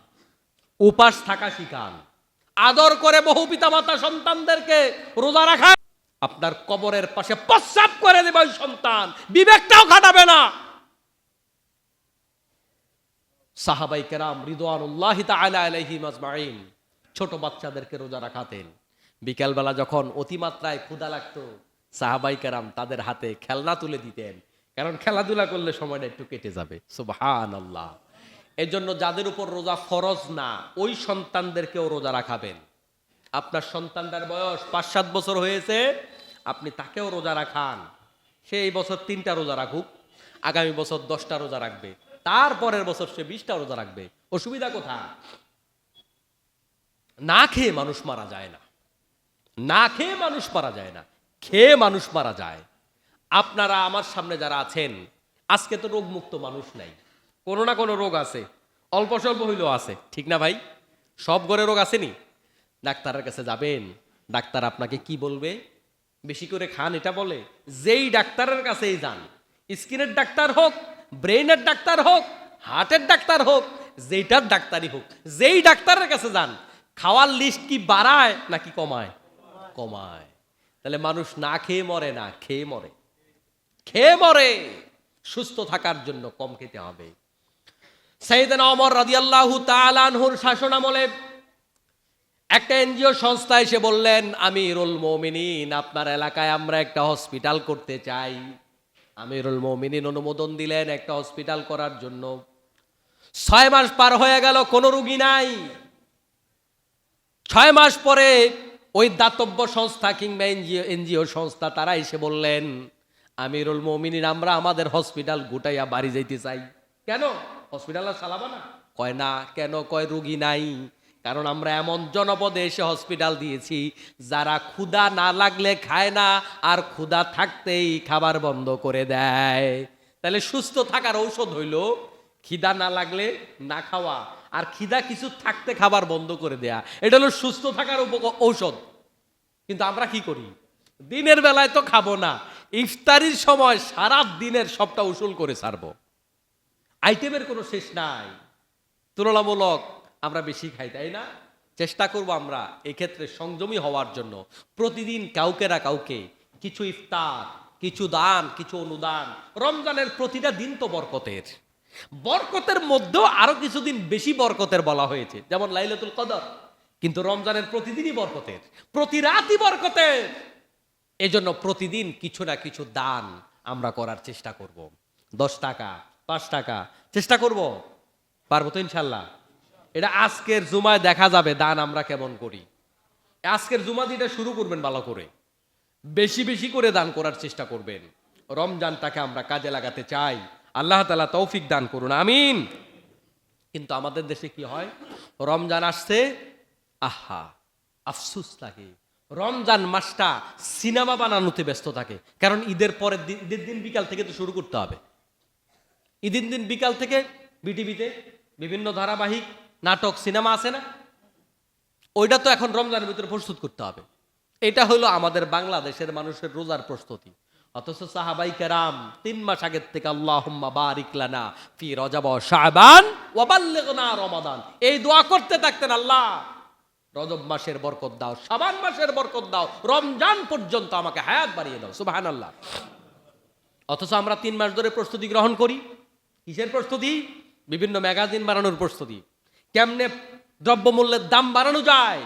উপাস থাকা শিখান, আদর করে বহু পিতামাতা সন্তানদেরকে রোজা রাখা। আপনার কবরের পাশে প্রস্রাব করে দেবে ওই সন্তান, বিবেকটাও খাটাবে না। সাহাবাই কেরাম রিদওয়ানুল্লাহি তাআলা আলাইহিম আজমাইন ছোট বাচ্চাদেরকে রোজা রাখাতেন। বিকালবেলা যখন অতিমাত্রায় ক্ষুধা লাগতো, সাহাবাই কেরাম তাদের হাতে খেলনা তুলে দিতেন, কারণ খেলাধুলা করলে সময়টা একটু কেটে যাবে। সুবহানাল্লাহ। এর জন্য যাদের উপর রোজা ফরজ না, ওই সন্তানদেরকেও রোজা রাখাবেন। আপনার সন্তানটার বয়স 5-7 বছর হয়েছে, আপনি তাকেও রোজা রাখান। সে এই বছর 3টা রোজা রাখুক, আগামী বছর 10টা রোজা রাখবে, তারপরের বছর সে 20টা রোজা রাখবে। অসুবিধা কোথায়? না খেয়ে মানুষ মারা যায় না, না খেয়ে মানুষ মারা যায় না, খেয়ে মানুষ মারা যায়। আপনারা আমার সামনে যারা আছেন, আজকে তো রোগমুক্ত মানুষ নাই, কোনো না কোনো রোগ আছে, অল্প স্বল্প হইলেও আছে, ঠিক না ভাই? সব ঘরে রোগ আসেনি। ডাক্তারের কাছে যাবেন, ডাক্তার আপনাকে কি বলবে? বেশি করে খান এটা বলে। যেই ডাক্তারের কাছেই যান, স্কিনের ডাক্তার হোক, ব্রেইনের ডাক্তার হোক, হার্টের ডাক্তার হোক, যেইটার ডাক্তারই হোক, যেই ডাক্তারের কাছে যান, খাওয়ার লিস্ট কি বাড়ায় নাকি কমায়? কমায়। তাহলে মানুষ না খেয়ে মরে না, খেয়ে মরে, খেয়ে মরে। সুস্থ থাকার জন্য কম খেতে হবে। সাইয়েদনা ওমর রাদিয়াল্লাহু তাআলা আনহুর শাসনামলে একটা এনজিও সংস্থা এসে বললেন, আমিরুল মুমিনিন, আপনার এলাকায় আমরা একটা হসপিটাল করতে চাই। আমিরুল মুমিনিন অনুমোদন দিলেন একটা হসপিটাল করার জন্য। 6 মাস পার হয়ে গেল, কোনো রোগী নাই। 6 মাস পরে ওই দাতব্য সংস্থা কিংবা এনজিও সংস্থা তারা এসে বললেন, আমিরুল মুমিনিন, আমরা আমাদের হসপিটাল গোটাইয়া বাড়ি যাইতে চাই। কেন? হসপিটাল আর চালাবা না? কয় না। কেন? কয় রোগী নাই। কারণ আমরা এমন জনপদে এসে হসপিটাল দিয়েছি যারা ক্ষুধা না লাগলে খায় না, আর ক্ষুধা থাকতেই খাবার বন্ধ করে দেয়। তাহলে সুস্থ থাকার ঔষধ হইল খিদা না লাগলে না খাওয়া, আর খিদা কিছু থাকতে খাবার বন্ধ করে দেয়া। এটা হলো সুস্থ থাকার ঔষধ। কিন্তু আমরা কি করি? দিনের বেলায় তো খাবো না, ইফতারির সময় সারা দিনের সবটা উসুল করে ছাড়বো। আইটেমের কোনো শেষ নাই। তুলনামূলক আমরা বেশি খাই, তাই না? চেষ্টা করব আমরা এক্ষেত্রে সংযমী হওয়ার জন্য। প্রতিদিন কাউকে না কাউকে কিছু ইফতার, কিছু দান, কিছু অনুদান। রমজানের প্রতিটা দিন তো বরকতের, বরকতের মধ্যেও আরো কিছুদিন বেশি বরকতের বলা হয়েছে, যেমন লাইলাতুল কদর। কিন্তু রমজানের প্রতিদিনই বরকতের, প্রতি রাতই বরকতের। এজন্য প্রতিদিন কিছু না কিছু দান আমরা করার চেষ্টা করব। 10 টাকা, 5 টাকা চেষ্টা করব। পারবো তো ইনশাল্লাহ? এটা আজকের জুমায় দেখা যাবে দান আমরা কেমন করি। আজকের জুমা দিটা শুরু করবেন ভালো করে, বেশি বেশি করে দান করার চেষ্টা করবেন। রমজানটাকে আমরা কাজে লাগাতে চাই। আল্লাহ তাআলা তৌফিক দান করুন, আমিন। কিন্তু আমাদের দেশে কি হয়? রমজান আসছে, আহা আফসোস লাগে। রমজান মাসটা সিনেমা বানানোতে ব্যস্ত থাকে। কারণ ঈদের পরের দিন, ঈদের দিন বিকাল থেকে তো শুরু করতে হবে। ঈদের দিন বিকাল থেকে বিটিভিতে বিভিন্ন ধারাবাহিক নাটক সিনেমা আছে না, ওইটা তো এখন রমজানের ভিতরে প্রস্তুত করতে হবে। এটা হলো আমাদের বাংলাদেশের মানুষের রোজার প্রস্তুতি। অথচ সাহাবাই কেরাম 3 মাস আগের থেকে আল্লাহুম্মা বারিক লানা ফি রজব ওয়া শাবান ওয়া বাল্লিগনা রমাদান, এই দোয়া করতে থাকতেন, আল্লাহ রজব মাসের বরকত দাও, শাবান মাসের বরকত দাও, রমজান পর্যন্ত আমাকে হায়াত বাড়িয়ে দাও। সুবহানাল্লাহ। অথচ আমরা 3 মাস ধরে প্রস্তুতি গ্রহণ করি। কিসের প্রস্তুতি? বিভিন্ন ম্যাগাজিন বানানোর প্রস্তুতি, কেমনে দ্রব্যমূল্যের দাম বাড়ানো যায়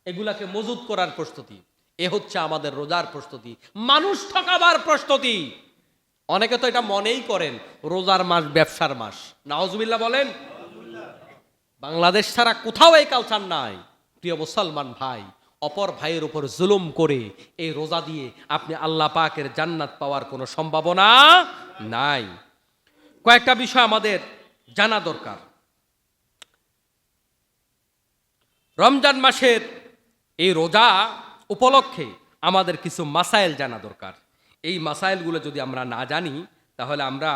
এগুলাকে মজুত করার প্রস্তুতি। এ হচ্ছে আমাদের রোজার প্রস্তুতি, মানুষ ঠকাবার প্রস্তুতি। অনেকে তো এটা মনেই করেন রোজার মাস ব্যবসার মাস। নাউজুবিল্লাহ বলেন। বাংলাদেশ ছাড়া কোথাও এই কালচার নাই। প্রিয় মুসলমান ভাই, অপর ভাইয়ের উপর জুলুম করে এই রোজা দিয়ে আপনি আল্লাহ পাকের জান্নাত পাওয়ার কোনো সম্ভাবনা নাই। কয়েকটা বিষয় আমাদের জানা দরকার। রমজান মাসের এই রোজা উপলক্ষে আমাদের কিছু মাসাইল জানা দরকার। এই মাসাইলগুলো যদি আমরা না জানি তাহলে আমরা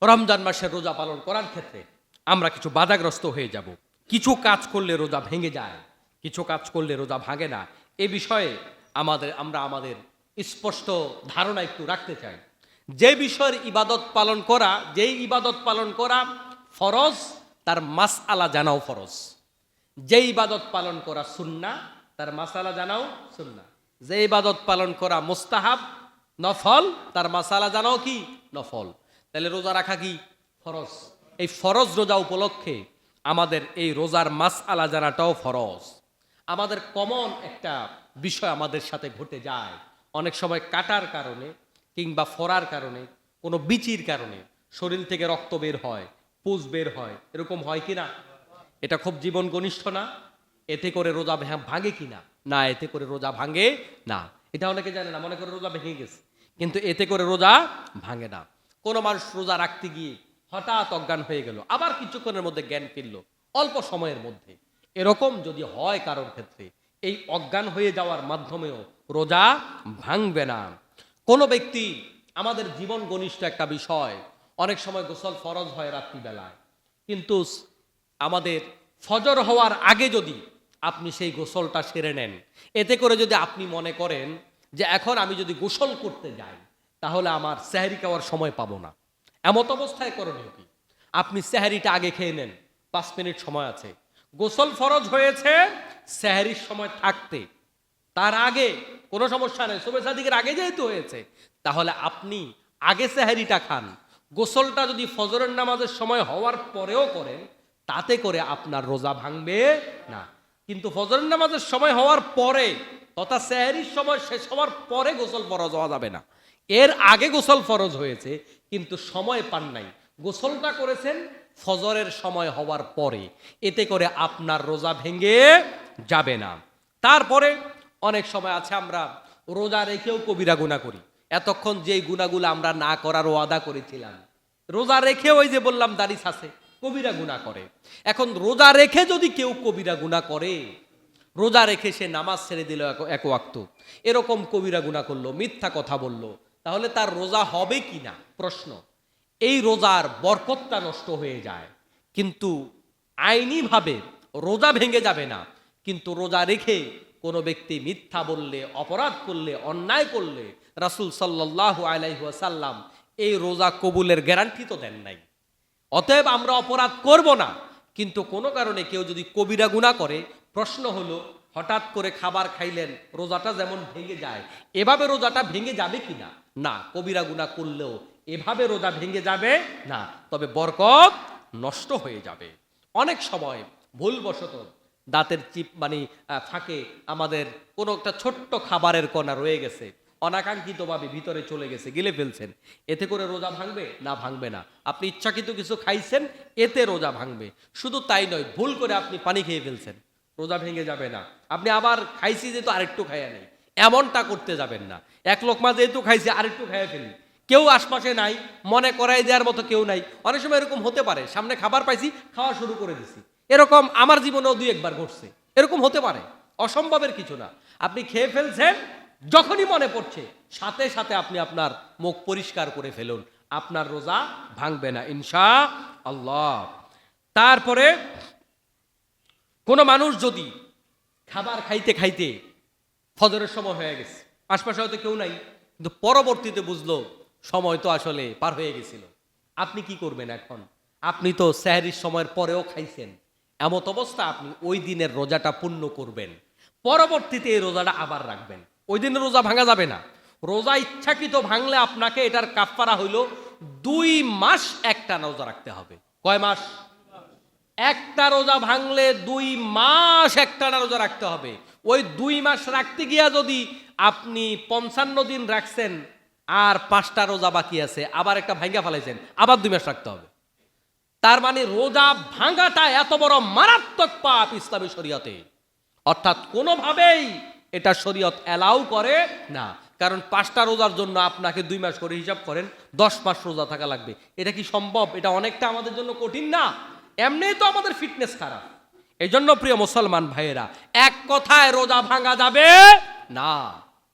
রমজান মাসের রোজা পালন করার ক্ষেত্রে আমরা কিছু বাধাগ্রস্ত হয়ে যাব। কিছু কাজ করলে রোজা ভেঙে যায়, কিছু কাজ করলে রোজা ভাঙে না। এ বিষয়ে আমরা আমাদের স্পষ্ট ধারণা একটু রাখতে চাই। যে বিষয়ের ইবাদত পালন করা, যেই ইবাদত পালন করা ফরজ, তার মাসআলা জানাও ফরজ। যে ইবাদত পালন করা সুন্নাহ, তার মাসআলা জানাও সুন্নাহ। যে ইবাদত পালন করা মুস্তাহাব নফল, তার মাসআলা জানাও কি নফল। তাহলে রোজা রাখা কি ফরজ। এই ফরজ রোজা উপলক্ষে আমাদের এই রোজার মাসআলা জানাটাও ফরজ। আমাদের কমন একটা বিষয় আমাদের সাথে ঘটে যায়, অনেক সময় কাটার কারণে কিংবা ফোড়ার কারণে, কোনো বিচির কারণে শরীর থেকে রক্ত বের হয়, পুজ বের হয়, এরকম হয় কি না? এটা খুব জীবন ঘনিষ্ঠ না? এতে করে রোজা ভাঙে কি না? না, এতে করে রোজা ভাঙে না। এটা অনেকে জানে না, মনে করে রোজা ভেঙে গেছে, কিন্তু এতে করে রোজা ভাঙে না। কোনো মানুষ রোজা রাখতে গিয়ে হঠাৎ অজ্ঞান হয়ে গেল, আবার কিছুক্ষণের মধ্যে জ্ঞান ফিরল, অল্প সময়ের মধ্যে, এরকম যদি হয় কারোর ক্ষেত্রে, এই অজ্ঞান হয়ে যাওয়ার মাধ্যমেও রোজা ভাঙবে না। কোনো ব্যক্তি, আমাদের জীবন ঘনিষ্ঠ একটা বিষয়, অনেক সময় গোসল ফরজ হয় রাত্রিবেলায়, কিন্তু আমাদের ফজর হওয়ার আগে যদি আপনি সেই গোসলটা সেরে নেন, এতে করে যদি আপনি মনে করেন যে এখন আমি যদি গোসল করতে যাই তাহলে আমার সেহরি খাওয়ার সময় পাবো না, এমত অবস্থায় করণীয় কি? আপনি সেহরিটা আগে খেয়ে নেন, 5 মিনিট সময় আছে। গোসল ফরজ হয়েছে সেহরির সময় থাকতে, তার আগে কোনো সমস্যা নেই, সুবহ সাদিকের আগে যেহেতু হয়েছে, তাহলে আপনি আগে সেহরিটা খান। গোসলটা যদি ফজরের নামাজের সময় হওয়ার পরেও করেন, তাতে করে আপনার রোজা ভাঙবে না। কিন্তু ফজরের নামাজের সময় হওয়ার পরে তথা সেহরির সময় শেষ হওয়ার পরে গোসল ফরজ হওয়া যাবে না। এর আগে গোসল ফরজ হয়েছে কিন্তু সময় পান নাই, গোসলটা করেছেন ফজরের সময় হওয়ার পরে, এতে করে আপনার রোজা ভেঙে যাবে না। তারপরে অনেক সময় আছে আমরা রোজা রেখেও কবিরা গুনাহ করি। এতক্ষণ যেই গুনাহগুলো আমরা না করার ওয়াদা করেছিলাম, রোজা রেখে ওই যে বললাম দাড়ি আছে, কবিরা গুনাহ করে। এখন রোজা রেখে যদি কেউ কবিরা গুনাহ করে, রোজা রেখে সে নামাজ ছেড়ে দিল এক ওয়াক্ত, এরকম কবিরা গুনাহ করলো, মিথ্যা কথা বলল, তাহলে তার রোজা হবে কি না প্রশ্ন। এই রোজার বরকতটা নষ্ট হয়ে যায়, কিন্তু আইনিভাবে রোজা ভেঙে যাবে না। কিন্তু রোজা রেখে কোনো ব্যক্তি মিথ্যা বললে, অপরাধ করলে, অন্যায় করলে রাসূল সাল্লাল্লাহু আলাইহি ওয়াসাল্লাম এই রোজা কবুলের গ্যারান্টি তো দেন নাই। অতএব আমরা অপরাধ করব না, কিন্তু কোনো কারণে কেউ যদি কবিরা গুনাহ করে, প্রশ্ন হলো হঠাৎ করে খাবার খাইলেন, রোজাটা যেমন ভেঙে যায় এভাবে রোজাটা ভেঙে যাবে কিনা? না, কবিরা গুনাহ করলেও এভাবে রোজা ভেঙে যাবে না, তবে বরকত নষ্ট হয়ে যাবে। অনেক সময় ভুলবশত দাঁতের চিপ ফাঁকে আমাদের কোনো একটা ছোট্ট খাবারের কণা রয়ে গেছে, অনাকাঙ্ক্ষিতভাবে ভিতরে চলে গেছে, গিলে ফেলছেন, এতে করে রোজা ভাঙবে না? ভাঙবে না। আপনি ইচ্ছাকৃত কিছু খাইছেন, এতে রোজা ভাঙবে। শুধু তাই নয়, ভুল করে আপনি পানি খেয়ে ফেলছেন, রোজা ভেঙে যাবে না। আপনি আবার খাইছি যেহেতু আরেকটু খাইয়া নেই, এমনটা করতে যাবেন না। এক লোকমা যেহেতু খাইছে আরেকটু খাইয়া ফেলি, কেউ আশপাশে নাই, মনে করাই দেওয়ার মতো কেউ নাই। অনেক সময় এরকম হতে পারে, সামনে খাবার পাইছি, খাওয়া শুরু করে দিছি, এরকম আমার জীবনেও 2-1 বার ঘটছে, এরকম হতে পারে, অসম্ভবের কিছু না। আপনি খেয়ে ফেলছেন, যখনই মনে পড়ছে সাথে সাথে আপনি আপনার মুখ পরিষ্কার করে ফেলুন, আপনার রোজা ভাঙবে না ইনশাআল্লাহ। তারপরে কোনো মানুষ যদি খাবার খাইতে খাইতে ফজরের সময় হয়ে গেছে, আশপাশে হয়তো কেউ নাই, কিন্তু পরবর্তীতে বুঝলো সময় তো আসলে পার হয়ে গেছিল, আপনি কি করবেন এখন? আপনি তো সেহরির সময়ের পরেও খাইছেন, এমত অবস্থা আপনি ওই দিনের রোজাটা পূর্ণ করবেন, পরবর্তীতে এই রোজাটা আবার রাখবেন। ওই দিনের রোজা ভাঙা যাবে না। রোজা ইচ্ছাকৃত ভাঙলে আপনাকে এটার কাফারা হইল 2 মাস একটা রোজা রাখতে হবে। কয় মাস? একটা রোজা ভাঙলে 2 মাস একটা রোজা রাখতে হবে। ওই 2 মাস রাখতে গিয়া যদি আপনি 55 দিন রাখছেন, আর 5টা রোজা বাকি আছে, আবার একটা ভাঙ্গা ফেলাইছেন, আবার 2 মাস রাখতে হবে। তার মানে রোজা ভাঙাটা এত বড় মারাত্মক পাপ ইসলামী শরীয়তে, অর্থাৎ কোনোভাবেই এটা শরীয়ত অ্যালাউ করে না। কারণ 5টা রোজার জন্য আপনাকে 2 মাস করে হিসাব করেন, 10 মাস রোজা থাকা লাগবে। এটা কি সম্ভব? এটা অনেকটা আমাদের জন্য কঠিন না? এমনিই তো আমাদের ফিটনেস খারাপ। এই জন্য প্রিয় মুসলমান ভাইয়েরা, এক কথায় রোজা ভাঙা যাবে না।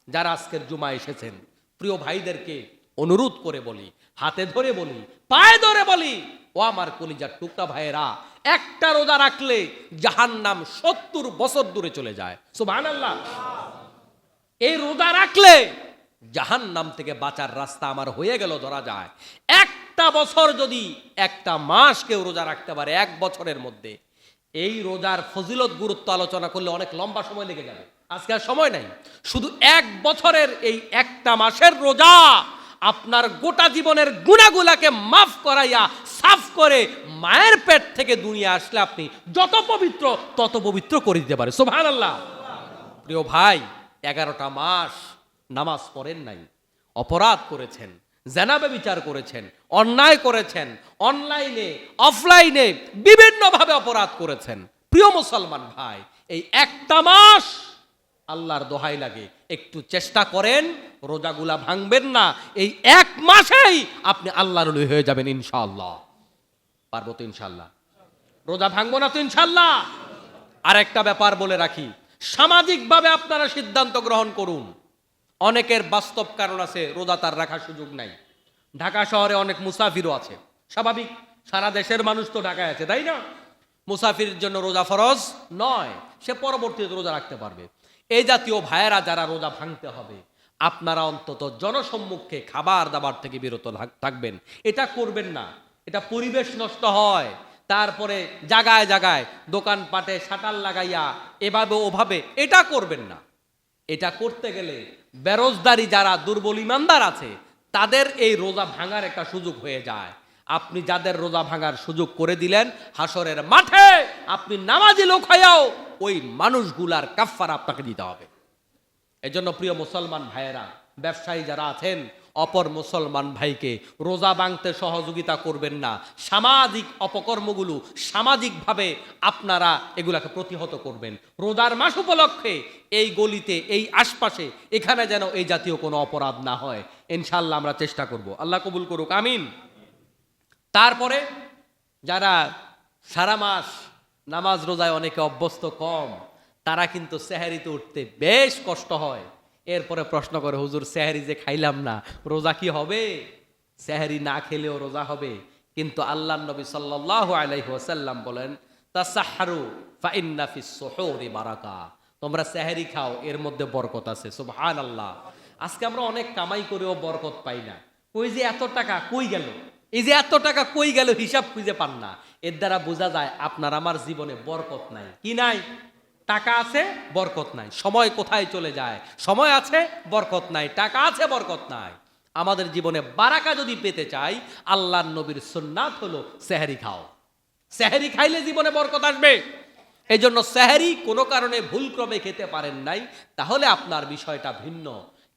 যারা আজকের জুমা এসেছেন, প্রিয় ভাইদেরকে অনুরোধ করে বলি, হাতে ধরে বলি, পায়ে ধরে বলি, ও আমার কলিজার টুকরা ভাইয়েরা, একটা রোজা রাখলে জাহান্নাম 70 বছর দূরে চলে যায়। সুবহানাল্লাহ। এই রোজা রাখলে জাহান্নাম থেকে বাঁচার রাস্তা আমার হয়ে গেল ধরা যায়। একটা বছর যদি, একটা মাস কেউ রোজা রাখতে পারে 1 বছরের মধ্যে, এই রোজার ফজিলত গুরুত্ব আলোচনা করলে অনেক লম্বা সময় লেগে যাবে, আজকে আর সময় নাই। শুধু 1 বছরের এই একটা মাসের রোজা আপনার গোটা জীবনের গুনাহগুলোকে মাফ করাইয়া সাফ করে মায়ের পেট থেকে দুনিয়া আসলে আপনি যত পবিত্র তত পবিত্র করে দিতে পারে। সুবহানাল্লাহ। প্রিয় ভাই, 11টা মাস নামাজ পড়েন নাই, অপরাধ করেছেন, জেনা ব্যভিচার করেছেন, অন্যায় করেছেন, অনলাইনে অফলাইনে বিভিন্নভাবে অপরাধ করেছেন। প্রিয় মুসলমান ভাই, এই একটা মাস আল্লাহর দোহাই লাগে একটু চেষ্টা করেন, রোজাগুলা ভাঙবেন না। এই 1 মাসেই আপনি আল্লাহর ওলি হয়ে যাবেন ইনশাআল্লাহ। পারবো তো ইনশাআল্লাহ? রোজা ভাঙবো না তো ইনশাআল্লাহ? আর একটা ব্যাপার বলে রাখি, সামাজিকভাবে আপনারা সিদ্ধান্ত গ্রহণ করুন। অনেকের বাস্তব কারণ আছে, রোজা তার রাখার সুযোগ নাই। ঢাকা শহরে অনেক মুসাফিরও আছে, স্বাভাবিক, সারা দেশের মানুষ তো ঢাকায় আছে, তাই না? মুসাফিরের জন্য রোজা ফরজ নয়, সে পরবর্তীতে রোজা রাখতে পারবে। এই জাতীয় ভাইয়েরা যারা রোজা ভাঙতে হবে, আপনারা অন্তত জনসম্মুখে খাবার দাবার থেকে বিরত থাকবেন। এটা করবেন না, এটা পরিবেশ নষ্ট হয়। তারপরে জায়গায় জায়গায় দোকানপাটে শাটার লাগাইয়া এভাবে ওভাবে এটা করবেন না। এটা করতে গেলে বেরোজগারি যারা দুর্বল ইমানদার আছে তাদের এই রোজা ভাঙার একটা সুযোগ হয়ে যায়। আপনি যাদের রোজা ভাঙার সুযোগ করে দিলেন, হাসরের মাঠে আপনি নামাজি লোক হয়েও ওই মানুষগুলার কাফারা আপনাকে দিতে হবে। এজন্য প্রিয় মুসলমান ভাইয়েরা, ব্যবসায়ী যারা আছেন, অপর মুসলমান ভাইকে রোজা ভাঙতে সহযোগিতা করবেন না। সামাজিক অপকর্মগুলো সামাজিকভাবে আপনারা এগুলাকে প্রতিহত করবেন। রোজার মাস উপলক্ষে এই গলিতে, এই আশপাশে, এখানে যেন এই জাতীয় কোনো অপরাধ না হয়, ইনশাআল্লাহ আমরা চেষ্টা করব। আল্লাহ কবুল করুক, আমিন। তারপরে যারা সারা মাস নামাজ রোজায় অনেকে অভ্যস্ত কম, তারা কিন্তু সেহারিতে উঠতে বেশ কষ্ট হয়। এরপরে প্রশ্ন করে, হুজুর সেহারি যে খাইলাম না, রোজা কি হবে? সেহারি না খেলেও রোজা হবে। কিন্তু আল্লাহর নবী সাল্লাল্লাহু আলাইহি ওয়াসাল্লাম বলেন, তাসাহহারু ফা ইন্না ফিস সুহুরি বারাকা। তোমরা সেহারি খাও, এর মধ্যে বরকত আছে। সুবহানাল্লাহ। আজকে আমরা অনেক কামাই করেও বরকত পাই না। ওই যে এত টাকা কই গেল, এই যে এত টাকা কই গেল হিসাব খুঁজে পান না। এর দ্বারা বোঝা যায় আপনার আমার জীবনে বরকত নাই। কি নাই? টাকা আছে, বরকত নাই। সময় কোথায় চলে যায়? সময় আছে, বরকত নাই। টাকা আছে, বরকত নাই। আমাদের জীবনে বারাকা যদি পেতে চাই, আল্লাহর নবীর সুন্নাত হলো সেহরি খাও। সেহরি খাইলে জীবনে বরকত আসবে। এই জন্য সেহরি কোনো কারণে ভুলক্রমে খেতে পারেন নাই, তাহলে আপনার বিষয়টা ভিন্ন।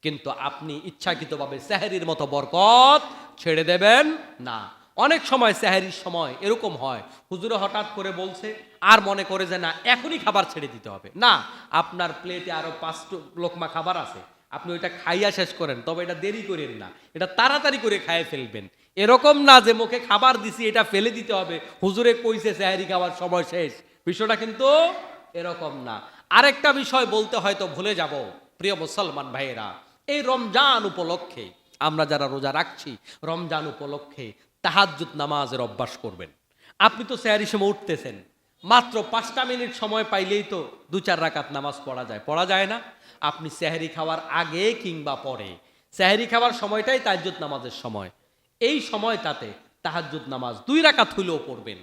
কিন্তু আপনি ইচ্ছাকৃতভাবে সেহরির মতো বরকত ছেড়ে দেবেন না। অনেক সময় সেহরির সময় এরকম হয়, হুজুরে হঠাৎ করে বলছে, আর মনে করে যে না এখনই খাবার ছেড়ে দিতে হবে। না, আপনার প্লেটে আরো 5 লোকমা খাবার আছে, আপনি ওইটা খাইয়া শেষ করেন, তবে এটা দেরি করেন না, এটা তাড়াতাড়ি করে খাইয়ে ফেলবেন। এরকম না যে মুখে খাবার দিছি এটা ফেলে দিতে হবে, হুজুরে কইছে সেহরি খাওয়ার সময় শেষ। বিষয়টা কিন্তু এরকম না। আরেকটা বিষয় বলতে হয়তো ভুলে যাব, প্রিয় মুসলমান ভাইয়েরা, এই রমজান উপলক্ষে আমরা যারা রোজা রাখছি, রমজান উপলক্ষে তাহাজ্জুদ নামাজের অভ্যাস করবেন। আপনি তো সেহরির সময় উঠতেছেন, মাত্র 5টা মিনিট সময় পাইলেই তো 2-4 রাকাত নামাজ পড়া যায় না? আপনি সেহরি খাওয়ার আগে কিংবা পরে, সেহরি খাওয়ার সময়টাই তাহাজ্জুদ নামাজের সময়, এই সময়টাতে তাহাজ্জুদ নামাজ 2 রাকাত হইলেও পড়বেন।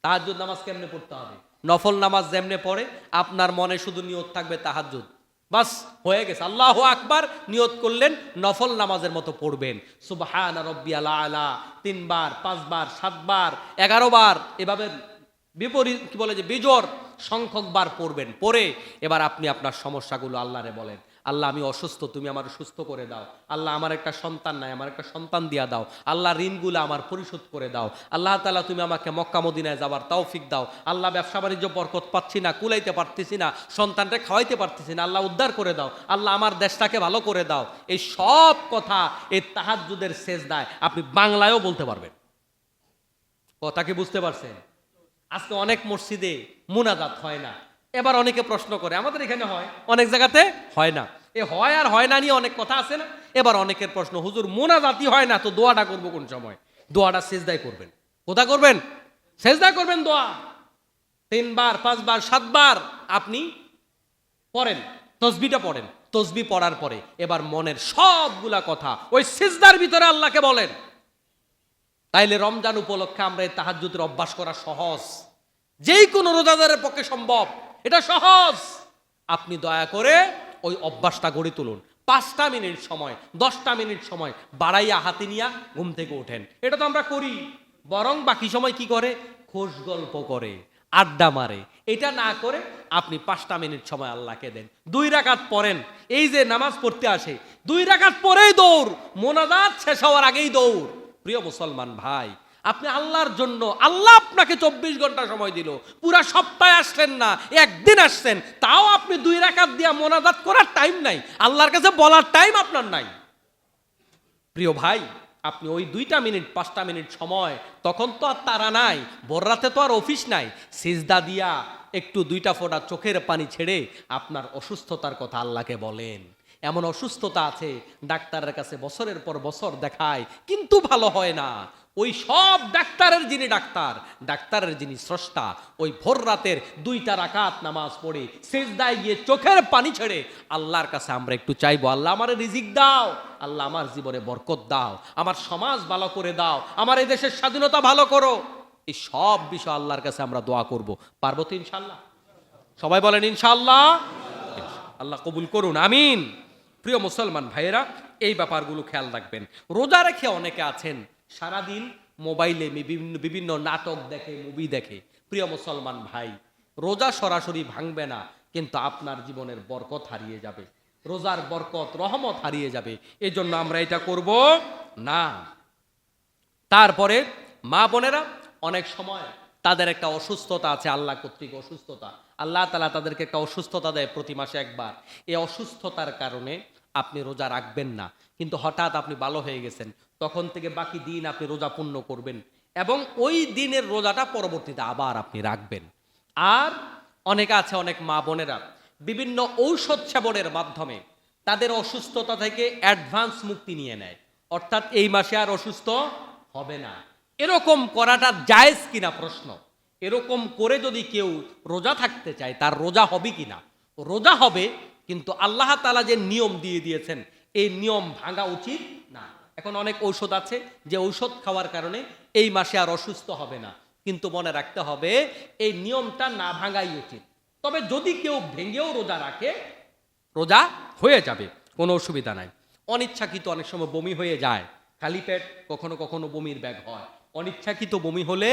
তাহাজ্জুদ নামাজ কেমনে পড়তে হবে? নফল নামাজ যেমনে পড়ে, আপনার মনে শুধু নিয়ত থাকবে তাহাজ্জুদ, বাস হয়ে গেছে। আল্লাহু আকবার নিয়ত করলেন, নফল নামাজের মতো পড়বেন। সুবহান রাব্বিয়াল আলা 3 বার, 5 বার, 7 বার, 11 বার, এভাবে বিপরীত কি বলে যে বিজোড় সংখ্যক বার পড়বেন। পড়ে এবার আপনি আপনার সমস্যাগুলো আল্লাহরে বলেন, আল্লাহ আমি অসুস্থ, তুমি আমার সুস্থ করে দাও। আল্লাহ আমার একটা সন্তান নাই, আমার একটা সন্তান দিয়া দাও। আল্লাহ ঋণগুলো আমার পরিশোধ করে দাও। আল্লাহ তাআলা তুমি আমাকে মক্কা মদিনায় যাবার তৌফিক দাও। আল্লাহ ব্যবসা বাণিজ্য বরকত পাচ্ছি না, কুলাইতে পারতেছি না, সন্তানকে খাওয়াইতে পারতেছি না, আল্লাহ উদ্ধার করে দাও। আল্লাহ আমার দেশটাকে ভালো করে দাও। এই সব কথা এই তাহাজ্জুদের সেজদায় আপনি বাংলায়ও বলতে পারবেন। কথা কি বুঝতে পারছেন? আজকে অনেক মসজিদে মুনাজাত হয় না। এবার অনেকে প্রশ্ন করে, আমাদের এখানে হয়, অনেক জায়গাতে হয় না। এ হয় আর হয় না নিয়ে অনেক কথা আছে না। এবার অনেকের প্রশ্ন, হুজুর মুনাজাতই হয় না, তো দোয়াটা করবো কোন সময়? দোয়াটা সেজদায় করবেন। কোথা করবেন? সেজদায় করবেন দোয়া। 3 বার 5 বার 7 বার আপনি পড়েন, তসবিটা পড়েন। তসবি পড়ার পরে এবার মনের সবগুলা কথা ওই সিজদার ভিতরে আল্লাহকে বলেন। তাইলে রমজান উপলক্ষে আমরা এই তাহাজ্জুদের অভ্যাস করা সহজ, যেই কোনো রোজাদারের পক্ষে সম্ভব, এটা সহজ। আপনি দয়া করে ওই অভ্যাসটা গড়ে তুলুন। 5টা মিনিট সময়, 10টা মিনিট সময় বাড়াইয়া হাতে নিয়া ঘুম থেকে ওঠেন। এটা তো আমরা করি, বরং বাকি সময় কি করে? খোশ গল্প করে, আড্ডা মারে। এটা না করে আপনি 5টা মিনিট সময় আল্লাহকে দেন। 2 রাকাত পড়েন। এই যে নামাজ পড়তে আসে, 2 রাকাত পরেই দৌড়, মোনাজাত শেষ হওয়ার আগেই দৌড়। প্রিয় মুসলমান ভাই, আপনি আল্লাহর জন্য, আল্লাহ আপনাকে 24 ঘন্টা সময় দিল, পুরা সপ্তাহে আসলেন না, একদিন আসছেন, তাও আপনি 2 রাকাত দিয়া মোনাজাত করার টাইম নাই, আল্লাহর কাছে বলার টাইম আপনার নাই। প্রিয় ভাই, আপনি ওই 2টা মিনিট 5টা মিনিট সময়, তখন তো আর তারা নাই, ভোর রাতে তো আর অফিস নাই, সিজদা দিয়া একটু 2টা ফোঁটা চোখের পানি ছেড়ে আপনার অসুস্থতার কথা আল্লাহকে বলেন। এমন অসুস্থতা আছে ডাক্তারের কাছে বছরের পর বছর দেখায়, কিন্তু ভালো হয় না। ওই সব ডাক্তারের যিনি ডাক্তার, ডাক্তারের যিনি স্রষ্টা, ওই ভোর রাতের 2টা রাকাত নামাজ পড়ে সিজদায় গিয়ে চোখের পানি ছেড়ে আল্লাহর কাছে আমরা একটু চাইবো, আল্লাহ আমার রিজিক দাও, আল্লাহ আমার জীবনে বরকত দাও, আমার সমাজ ভালো করে দাও, আমার এই দেশের স্বাধীনতা ভালো করো। এই সব বিষয় আল্লাহর কাছে আমরা দোয়া করব। পারবো তো ইনশাআল্লাহ? সবাই বলেন ইনশাআল্লাহ। আল্লাহ কবুল করুন, আমিন। প্রিয় মুসলমান ভাইয়েরা, এই ব্যাপারগুলো খেয়াল রাখবেন। রোজা রেখে অনেকে আছেন সারাদিন মোবাইলে বিভিন্ন নাটক দেখে, মুভি দেখে। প্রিয় মুসলমান ভাই, রোজা সরাসরি ভাঙবে না, কিন্তু আপনার জীবনের বরকত হারিয়ে যাবে, রোজার বরকত রহমত হারিয়ে যাবে। এজন্য আমরা এটা করব না। তারপরে মা বোনেরা, অনেক সময় তাদের একটা অসুস্থতা আছে, আল্লাহ কর্তৃক অসুস্থতা, আল্লাহ তাআলা তাদেরকে একটা অসুস্থতা দেয় প্রতি মাসে একবার। এই অসুস্থতার কারণে আপনি রোজা রাখবেন না, কিন্তু হঠাৎ আপনি ভালো হয়ে গেছেন, তখন থেকে বাকি দিন আপনি রোজা পূর্ণ করবেন এবং ওই দিনের রোজাটা পরবর্তীতে আবার আপনি রাখবেন। আর অনেকে আছে, অনেক মা বোনেরা বিভিন্ন ঔষধ সেবনের মাধ্যমে তাদের অসুস্থতা থেকে অ্যাডভান্স মুক্তি নিয়ে নেয়, অর্থাৎ এই মাসে আর অসুস্থ হবে না। এরকম করাটা জায়েজ কিনা প্রশ্ন। এরকম করে যদি কেউ রোজা থাকতে চায়, তার রোজা হবে কিনা? রোজা হবে, কিন্তু আল্লাহ তাআলা যে নিয়ম দিয়ে দিয়েছেন এই নিয়ম ভাঙা উচিত না। এখন অনেক ঔষধ আছে যে ঔষধ খাওয়ার কারণে এই মাসে আর অসুস্থ হবে না, কিন্তু মনে রাখতে হবে এই নিয়মটা না ভাঙাই উচিত। তবে যদি কেউ ভেঙেও রোজা রাখে, রোজা হয়ে যাবে, কোনো অসুবিধা নাই। অনিচ্ছাকৃত অনেক সময় বমি হয়ে যায়, খালি পেট কখনো কখনো বমির ব্যাগ হয়। অনিচ্ছাকৃত বমি হলে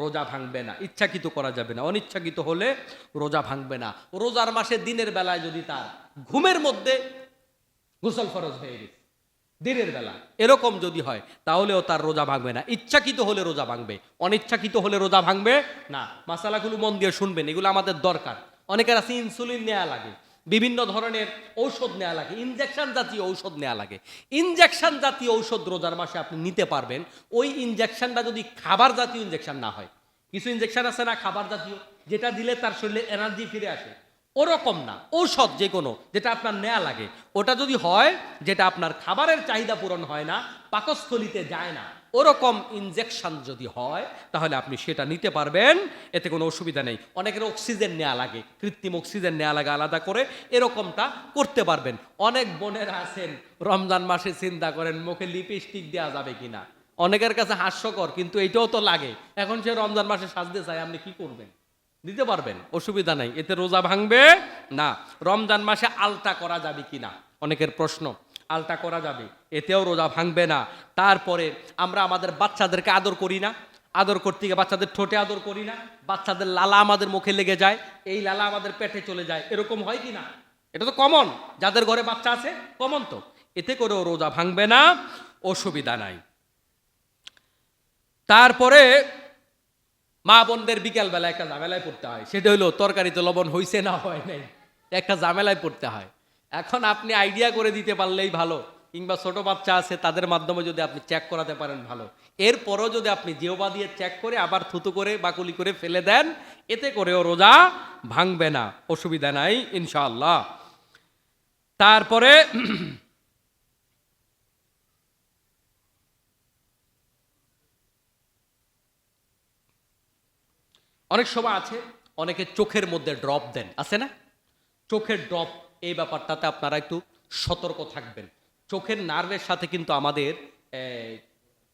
রোজা ভাঙবে না, ইচ্ছাকৃত করা যাবে না। অনিচ্ছাকৃত হলে রোজা ভাঙবে না। রোজার মাসে দিনের বেলায় যদি তার ঘুমের মধ্যে গোসল ফরজ হয়ে গেছে দিনের বেলা, এরকম যদি হয় তাহলেও তার রোজা ভাঙবে না। ইচ্ছাকৃত হলে রোজা ভাঙবে, অনিচ্ছাকৃত হলে রোজা ভাঙবে না। মাসালাগুলো মন দিয়ে শুনবেন, এগুলো আমাদের দরকার। অনেকের আছে ইনসুলিন নেওয়া লাগে, বিভিন্ন ধরনের ঔষধ নেওয়া লাগে, ইনজেকশন জাতীয় ঔষধ নেওয়া লাগে। ইনজেকশন জাতীয় ঔষধ রোজার মাসে আপনি নিতে পারবেন, ওই ইনজেকশনটা যদি খাবার জাতীয় ইনজেকশন না হয়। কিছু ইনজেকশন আছে না খাবার জাতীয়, যেটা দিলে তার শরীরে এনার্জি ফিরে আসে, ওরকম না। ঔষধ যে কোনো যেটা আপনার নেওয়া লাগে, ওটা যদি হয় যেটা আপনার খাবারের চাহিদা পূরণ হয় না, পাকস্থলিতে যায় না, ওরকম ইনজেকশন যদি হয় তাহলে আপনি সেটা নিতে পারবেন, এতে কোনো অসুবিধা নেই। অনেকের অক্সিজেন নেওয়া লাগে, কৃত্রিম অক্সিজেন নেওয়া লাগে আলাদা করে, এরকমটা করতে পারবেন। অনেক বোনেরা আছেন রমজান মাসে চিন্তা করেন মুখে লিপস্টিক দেওয়া যাবে কিনা। অনেকের কাছে হাস্যকর, কিন্তু এইটাও তো লাগে। এখন সে রমজান মাসে সাজতে চায়, আপনি কি করবেন? দিতে পারবেন, অসুবিধা নাই, এতে রোজা ভাঙবে না। রমজান মাসে আলতা করা যাবে কিনা অনেকের প্রশ্ন, আলতা করা যাবে, এতেও রোজা ভাঙবে না। তারপরে আমরা আমাদের বাচ্চাদেরকে আদর করি না, আদর করতে গিয়ে বাচ্চাদের ঠোঁটে আদর করি না, বাচ্চাদের লালা আমাদের মুখে লেগে যায়, এই লালা আমাদের পেটে চলে যায়, এরকম হয় কি না? এটা তো কমন, যাদের ঘরে বাচ্চা আছে কমন তো, এতে করেও রোজা ভাঙবে না, অসুবিধা নাই। তারপরে মা বোনদের বিকালবেলা একটা ঝামেলায় পড়তে হয়, সেটা হলো তরকারিতে লবণ হইছে না হয় নাই, একটা ঝামেলায় পড়তে হয়। এখন আপনি আইডিয়া করে দিতে পারলেই ভালো, কিংবা ছোট বাচ্চা আছে তাদের মাধ্যমে যদি আপনি চেক করাতে পারেন ভালো। এরপরও যদি আপনি জিহ্বা দিয়ে চেক করে আবার থুতু করে বাকুলি করে ফেলে দেন, এতে করেও রোজা ভাঙবে না, অসুবিধা নাই ইনশাআল্লাহ। তারপরে অনেক সময় আছে অনেকে চোখের মধ্যে ড্রপ দেন, আছে না? চোখের ড্রপ, এই ব্যাপারটাতে আপনারা একটু সতর্ক থাকবেন। চোখের নার্ভের সাথে কিন্তু আমাদের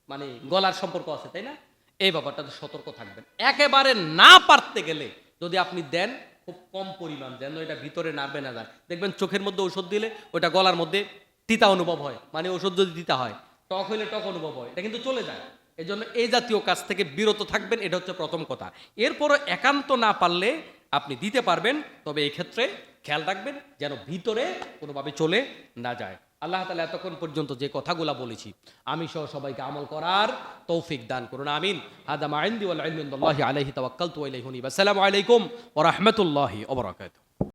মানে গলার সম্পর্ক আছে, তাই না? এই ব্যাপারটাতে সতর্ক থাকবেন। একেবারে না পারতে গেলে যদি আপনি দেন, খুব কম পরিমাণ যেন এটা ভিতরে নার্ভে না যায়। দেখবেন চোখের মধ্যে ঔষধ দিলে ওটা গলার মধ্যে তিতা অনুভব হয়, মানে ওষুধ যদি তিতা হয়, টক হইলে টক অনুভব হয়, এটা কিন্তু চলে যায়। এই জন্য এই জাতীয় কাজ থেকে বিরত থাকবেন, এটা হচ্ছে প্রথম কথা। এরপরও একান্ত না পারলে আপনি দিতে পারবেন, তবে এই ক্ষেত্রে খেয়াল রাখবেন যেন ভিতরে কোনোভাবে চলে না যায়। আল্লাহ তাআলা এতক্ষণ পর্যন্ত যে কথাগুলো বলেছি আমি সহ সবাইকে আমল করার তৌফিক দান করুন, আমিন। হাদা মা ইনদি ওয়াল ইলমু ইনদাল্লাহি আলাইহি তাওয়াক্কালতু ওয়া ইলাইহি উনীব। আসসালামু আলাইকুম ওয়া রাহমাতুল্লাহি ওয়া বারাকাতুহু।